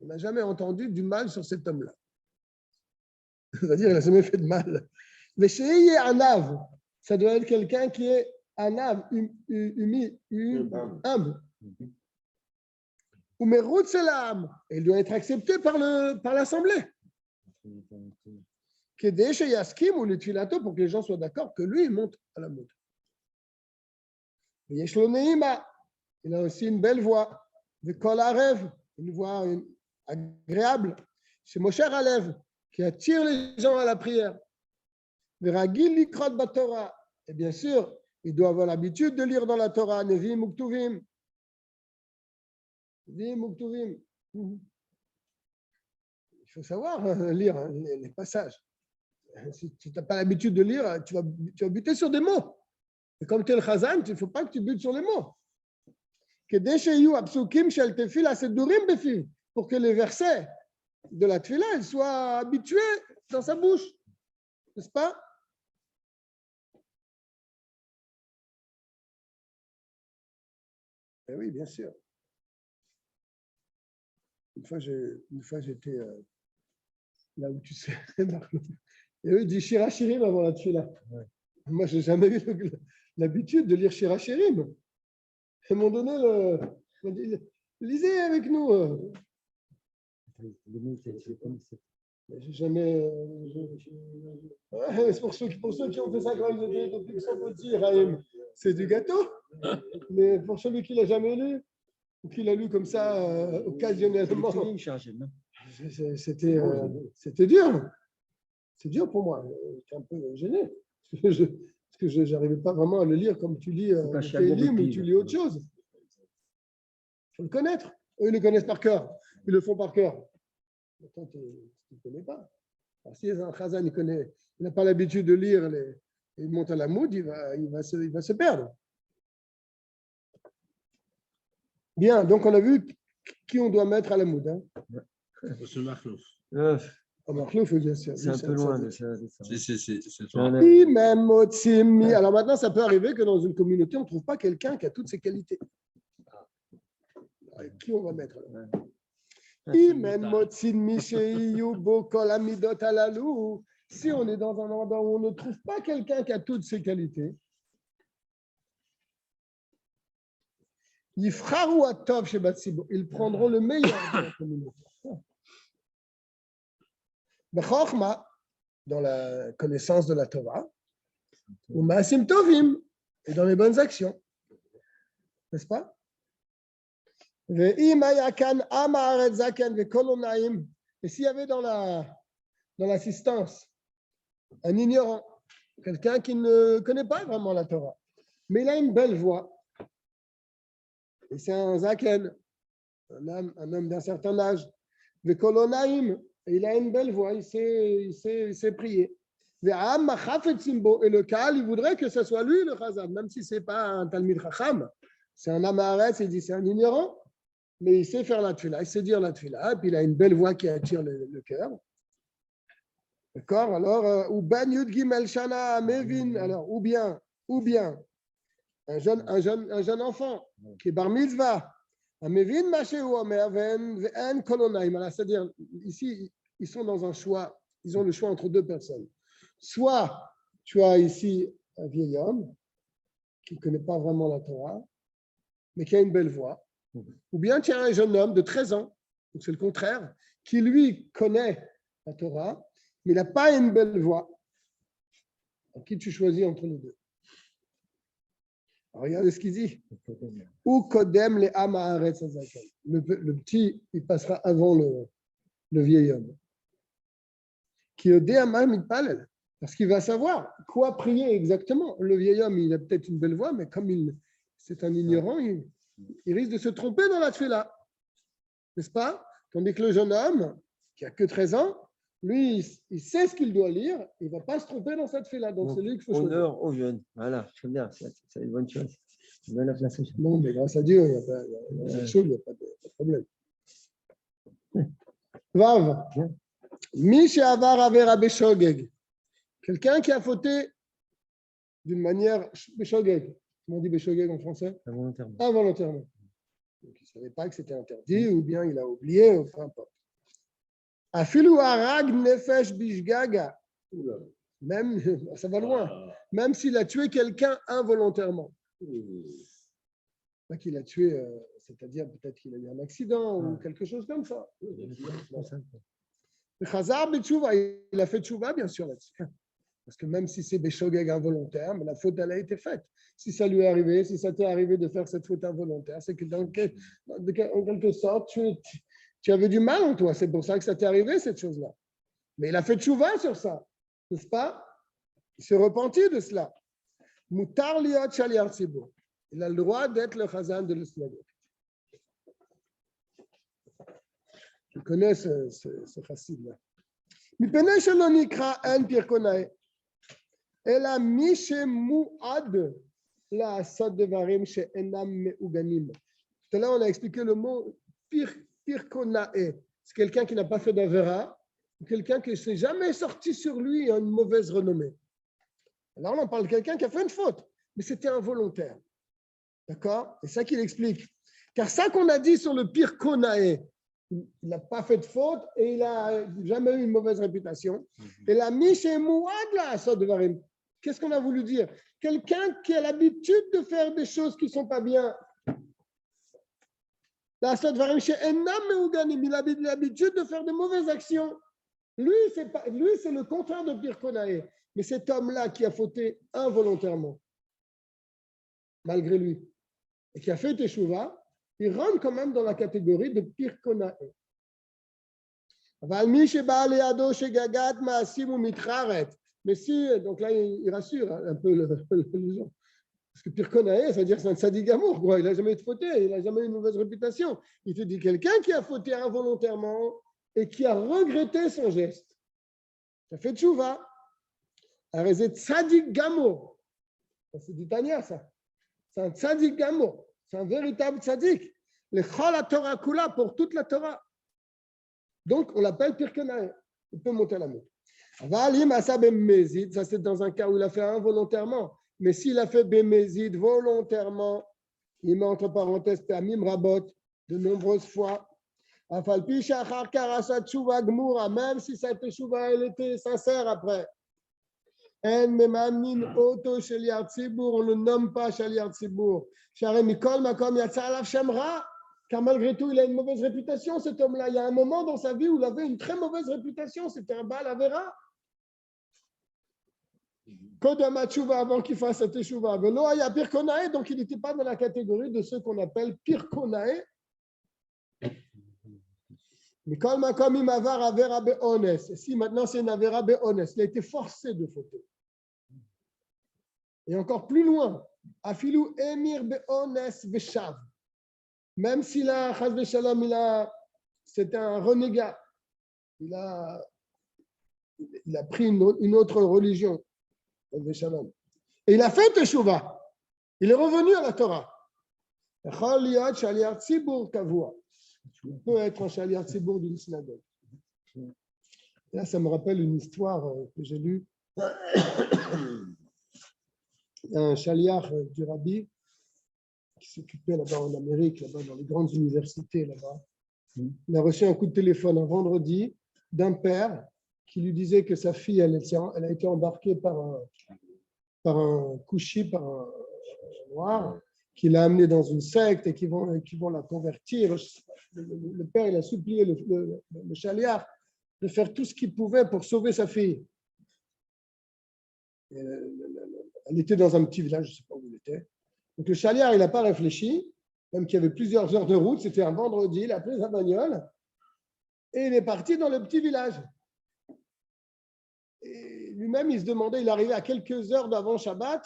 Il n'a jamais entendu du mal sur cet homme-là. C'est-à-dire, il n'a jamais fait de mal. Mais chez Anav, ça doit être quelqu'un qui est Anav, humble. Ou Merout Selam, et il doit être accepté par l'Assemblée. Kedesh Yaskim ou le Tfilato, pour que les gens soient d'accord que lui, il monte à la moud. Yeshlo Neima, il a aussi une belle voix. Vekol Arev, une voix agréable. C'est Moshe Alev, qui attire les gens à la prière. Veragil Likrot Batorah, et bien sûr, il doit avoir l'habitude de lire dans la Torah, Nevi Muktuvim. Il faut savoir lire les passages. Si tu n'as pas l'habitude de lire, tu vas buter sur des mots. Et comme tu es le chazan, il ne faut pas que tu butes sur les mots. Pour que les versets de la tefila soient habitués dans sa bouche. N'est-ce pas? Eh oui, bien sûr. Une fois, j'étais là où tu sais, et eux, ils disent Shira Shirim avant la tefila. Ouais. Moi, je n'ai jamais eu l'habitude de lire Shira Shirim. Ils m'ont donné lisez avec nous. J'ai jamais. C'est pour ceux qui ont fait ça quand ils étaient depuis qu'ils sont petits, c'est du gâteau. Mais pour celui qui ne l'a jamais lu, ou qui l'a lu comme ça occasionnellement, c'était dur. C'est dur pour moi. J'étais un peu gêné. Parce que je n'arrivais pas vraiment à le lire comme tu lis Télim ou tu lis autre chose. Il faut le connaître. Eux, ils le connaissent par cœur. Ils le font par cœur. Toi, tu ne connais pas. Alors, si un chazan, il n'a pas l'habitude de lire, il monte à la moud, il va se perdre. Bien, donc on a vu qui on doit mettre à la moud. Monsieur Marlouf. Marlouf, bien sûr. C'est un peu loin de ça. C'est toi. Alors maintenant, ça peut arriver que dans une communauté, on ne trouve pas quelqu'un qui a toutes ces qualités. Alors, qui on va mettre là? Si on est dans un endroit où on ne trouve pas quelqu'un qui a toutes ces qualités, ils prendront le meilleur de la communauté. Dans la connaissance de la Torah, ou Maasim Tovim, et dans les bonnes actions. N'est-ce pas? Et s'il y avait dans l'assistance un ignorant, quelqu'un qui ne connaît pas vraiment la Torah, mais il a une belle voix, et c'est un zaken, un homme d'un certain âge, et il a une belle voix, il sait prier. Et le Kaal, il voudrait que ce soit lui le chazan, même si ce n'est pas un Talmid Chacham, c'est un Amaretz, il dit c'est un ignorant, mais il sait faire la tefila, il sait dire la tefila, et puis il a une belle voix qui attire le cœur. D'accord? Alors, ou Ben Yud Gimel Shana Mevin, alors, ou bien un jeune enfant qui est bar mitzvah, c'est-à-dire, ici, ils sont dans un choix Ils ont le choix entre deux personnes. Soit tu as ici un vieil homme qui ne connaît pas vraiment la Torah, mais qui a une belle voix. Ou bien tu as un jeune homme de 13 ans, donc c'est le contraire, qui lui connaît la Torah, mais il n'a pas une belle voix. Alors, qui tu choisis entre les deux? Alors, regardez ce qu'il dit. Ou kodem le ha'ma'aretz hazaken. Le petit, il passera avant le vieil homme. Qui odea ma mitpalel. Parce qu'il va savoir quoi prier exactement. Le vieil homme, il a peut-être une belle voix, mais comme c'est un ignorant, il risque de se tromper dans la tefila. N'est-ce pas? Tandis que le jeune homme, qui n'a que 13 ans, lui, il sait ce qu'il doit lire, il ne va pas se tromper dans cette fila. Donc, c'est lui qu'il faut choisir. Honneur aux jeunes. Voilà, c'est bien, c'est une bonne chose. Non, mais grâce à Dieu, il n'y a pas de problème. Vav. Miche avar avera beshogeg. Quelqu'un qui a fauté d'une manière beshogeg. Comment on dit beshogeg en français? Involontairement. Involontairement. Donc, il ne savait pas que c'était interdit, ou bien il a oublié, ou peu importe. Afilu harag nefesh bishgaga. Même, ça va loin. Même s'il a tué quelqu'un involontairement. Pas qu'il a tué, c'est-à-dire peut-être qu'il a eu un accident ou quelque chose comme ça. Chazar betchouva, il a fait tchouva bien sûr là-dessus. Parce que même si c'est beshogeg involontaire, mais la faute elle a été faite. Si ça lui est arrivé, si ça t'est arrivé de faire cette faute involontaire, c'est que en quelque sorte, tu avais du mal en toi. C'est pour ça que ça t'est arrivé cette chose-là. Mais il a fait tchouva sur ça, n'est-ce pas? Il s'est repenti de cela. Mutar liot shaliach tzibur. Il a le droit d'être le chazan de la synagogue. Je connais ce chassid-là. Mipnei shelo nikra en pirkonae. Ela mi shemuad la'asot devarim she'enam me'uganim. Tout à l'heure, on a expliqué le mot pirkonae. C'est quelqu'un qui n'a pas fait d'avera, ou quelqu'un qui ne s'est jamais sorti sur lui une mauvaise renommée. Alors, on parle de quelqu'un qui a fait une faute, mais c'était involontaire. D'accord? C'est ça qu'il explique. Car ça qu'on a dit sur le pirkonae, il n'a pas fait de faute et il n'a jamais eu une mauvaise réputation. Et la miche mouad la sorte de varim. Qu'est-ce qu'on a voulu dire? Quelqu'un qui a l'habitude de faire des choses qui ne sont pas bien. La sorte de varim chez Enam Meuganim, il a l'habitude de faire de mauvaises actions. Lui, c'est le contraire de pirkonae. Mais cet homme-là qui a fauté involontairement, malgré lui, et qui a fait teshuva, il rentre quand même dans la catégorie de pirkonae. Mais si, donc là, il rassure un peu les gens. Parce que pirkonae, ça veut dire que c'est un tzaddik amour, quoi. Il n'a jamais fauté, il n'a jamais eu une mauvaise réputation. Il te dit quelqu'un qui a fauté involontairement et qui a regretté son geste. Ça fait teshuva. Alors, c'est tzaddik gamour. C'est du Tanya, ça. C'est un tzaddik gamour. C'est un véritable tzaddik. Le chol Torah kula pour toute la Torah. Donc, on l'appelle pirkonae. Il peut monter à la main. Ça, c'est dans un cas où il a fait involontairement. Mais s'il a fait bémézid volontairement, il met entre parenthèses permim rabot de nombreuses fois. Même si sa teshuva, elle était sincère après. On ne le nomme pas Shaliach Tzibur. Car malgré tout, il a une mauvaise réputation, cet homme-là. Il y a un moment dans sa vie où il avait une très mauvaise réputation. C'était un Baal Avera. Kodam Tshuva, avant qu'il fasse sa teshuva. Velo ya pirkonae, donc il n'était pas dans la catégorie de ceux qu'on appelle pirkonae. Mikol makom im avar avera be'ones. Si maintenant c'est une avera be'ones, il a été forcé de fauter. Et encore plus loin, afilu emir be'ones ve'shav. Même s'il a, chas v'shalom, c'était un renégat. Il a pris une autre religion. Et il a fait teshuva. Il est revenu à la Torah. Il peut être un shaliach tzibur d'une synagogue. Là, ça me rappelle une histoire que j'ai lue. Un shaliach du rabbi qui s'occupait là-bas en Amérique, là-bas dans les grandes universités là-bas. Il a reçu un coup de téléphone un vendredi d'un père qui lui disait que sa fille, elle a été embarquée par un couchi, par un noir, qui l'a amenée dans une secte et qui vont la convertir. Le père, il a supplié le chaliar de faire tout ce qu'il pouvait pour sauver sa fille. Elle était dans un petit village, je ne sais pas où elle était. Donc le chaliar, il n'a pas réfléchi, même qu'il y avait plusieurs heures de route, c'était un vendredi, il a pris sa bagnole et il est parti dans le petit village. Et lui-même, il se demandait, il arrivait à quelques heures d'avant Shabbat.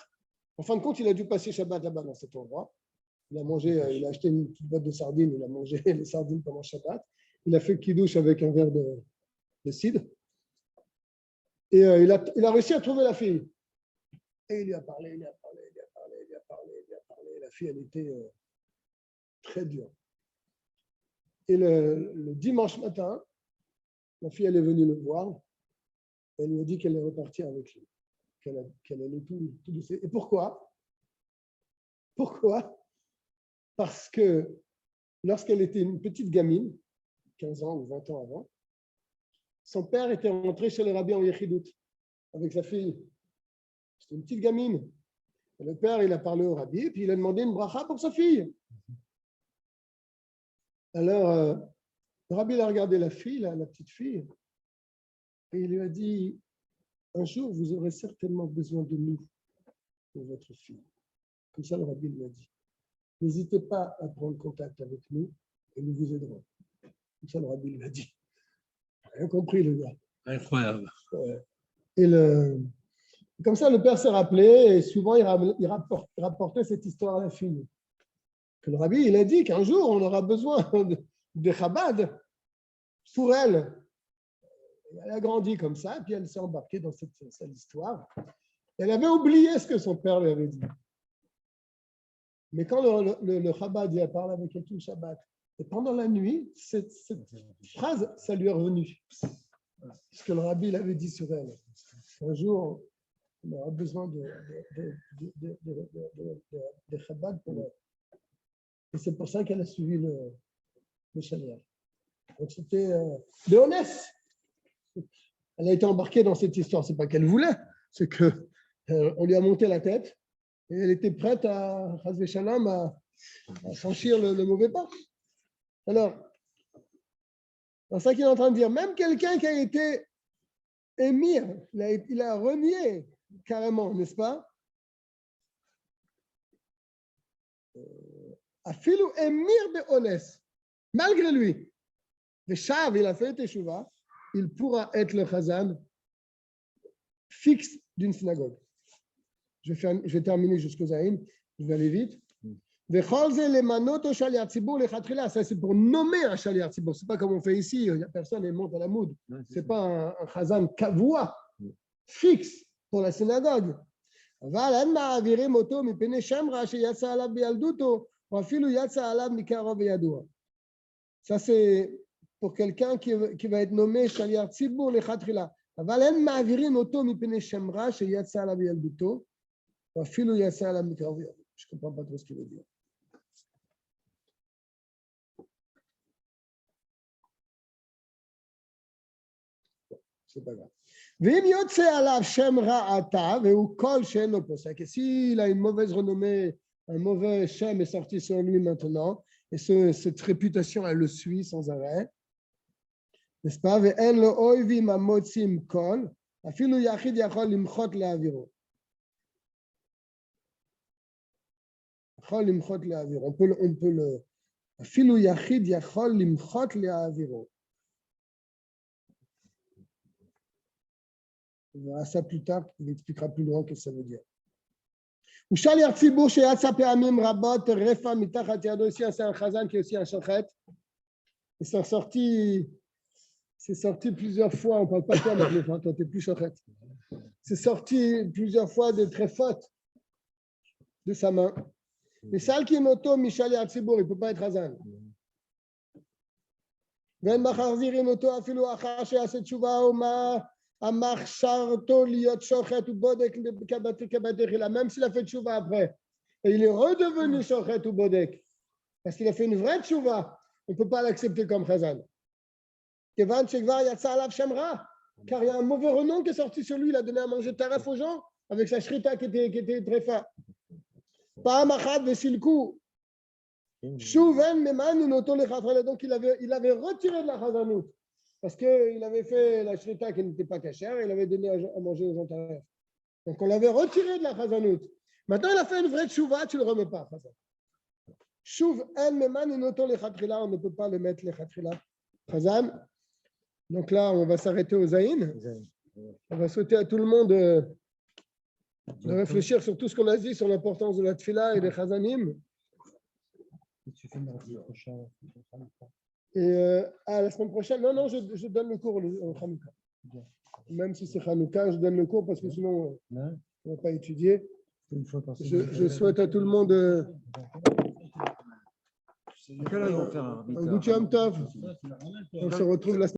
En fin de compte, il a dû passer Shabbat là-bas dans cet endroit. Il a acheté une petite boîte de sardines, il a mangé les sardines pendant Shabbat. Il a fait kidouche avec un verre de cidre. Et il a réussi à trouver la fille. Et il lui a parlé. La fille, elle était très dure. Et le dimanche matin, la fille, elle est venue le voir. Elle lui a dit qu'elle est repartie avec lui, qu'elle allait tout laisser. Et pourquoi? Parce que lorsqu'elle était une petite gamine, 15 ans ou 20 ans avant, son père était rentré chez le rabbi en Yechidout avec sa fille. C'était une petite gamine. Et le père, il a parlé au rabbi et puis il a demandé une bracha pour sa fille. Alors, le rabbi il a regardé la fille, la petite fille, et il lui a dit, un jour, vous aurez certainement besoin de nous pour votre fille. Comme ça, le rabbi lui a dit, n'hésitez pas à prendre contact avec nous et nous vous aiderons. Comme ça, le rabbi lui a dit. Rien compris, le gars. Incroyable. Et comme ça, le père s'est rappelé et souvent, il rapportait cette histoire à la fille. Que le rabbi, il a dit qu'un jour, on aura besoin de Chabad pour elle. Elle a grandi comme ça, et puis elle s'est embarquée dans cette histoire. Elle avait oublié ce que son père lui avait dit. Mais quand le Chabad il a parlé avec elle tout le Shabbat, et pendant la nuit, cette phrase, ça lui est revenu. Ce que le rabbi l'avait dit sur elle. Un jour, on aura besoin de Chabad pour elle. Et c'est pour ça qu'elle a suivi le chaliar. Donc c'était Léonesse. Elle a été embarquée dans cette histoire. Ce n'est pas qu'elle voulait, c'est qu'on lui a monté la tête et elle était prête à franchir le mauvais pas. Alors, c'est ça qu'il est en train de dire. Même quelqu'un qui a été émir, il a renié carrément, n'est-ce pas? Afilu émir be'ones, malgré lui. Le Shav, il a fait teshuva, il pourra être le chazan fixe d'une synagogue. Je vais terminer jusqu'au Zaïm, je vais aller vite. Ça, c'est pour nommer un shaliach tzibur. Ce n'est pas comme on fait ici, il n'y a personne, il monte à la moud. Ce n'est pas un chazan kavua, fixe pour la synagogue. Ça, c'est pour quelqu'un qui va être nommé shaliach tzibur lechatchila. Je ne comprends pas trop ce qu'il veut dire. C'est pas grave. Et s'il a une mauvaise renommée, un mauvais shem est sorti sur lui maintenant, et cette réputation, elle le suit sans arrêt, n'est-ce pas? On peut le אפילו יחיד יכול למחות להעבירו. On verra ça plus tard, il expliquera plus loin ce que ça veut dire. ושליח ציבור שיצא פעמים רבות רפא מתחת ידו, ici c'est un chazan qui est aussi un shochet. C'est sorti plusieurs fois, on ne parle pas toi maintenant, toi tu n'es plus shochet. C'est sorti plusieurs fois des tréfotes de sa main. Mais celle qui est moto, Mishaliach Tzibur, il ne peut pas être Hazan. Même s'il a fait tchouva après, et il est redevenu shochet ou bodek, parce qu'il a fait une vraie tchouva, on ne peut pas l'accepter comme Hazan. Kevan shekvar yatsa alav shem ra, car il y a un mauvais renom qui est sorti sur lui. Il a donné à manger taraf aux gens avec sa shrita qui était très fin. Pa'amachad vesilku. Shuven meman unoto lechatchila. Donc il avait retiré de la chazanout parce qu'il avait fait la shrita qui n'était pas cachère et il avait donné à manger aux gens taraf. Donc on l'avait retiré de la chazanout. Maintenant il a fait une vraie tchouva, tu ne le remets pas. Shuv en meman unoto lechatchila. On ne peut pas le mettre lechatchila. Chazan. Donc là, on va s'arrêter aux Zaïn. On va souhaiter à tout le monde de réfléchir sur tout ce qu'on a dit sur l'importance de la tfila et des chazanim. Et la semaine prochaine, non, je donne le cours au Hanouka. Même si c'est Hanouka, je donne le cours parce que sinon, on ne va pas étudier. Je souhaite à tout le monde À quelle heure ils vont faire un un Gouti Yom Tov. On se retrouve la semaine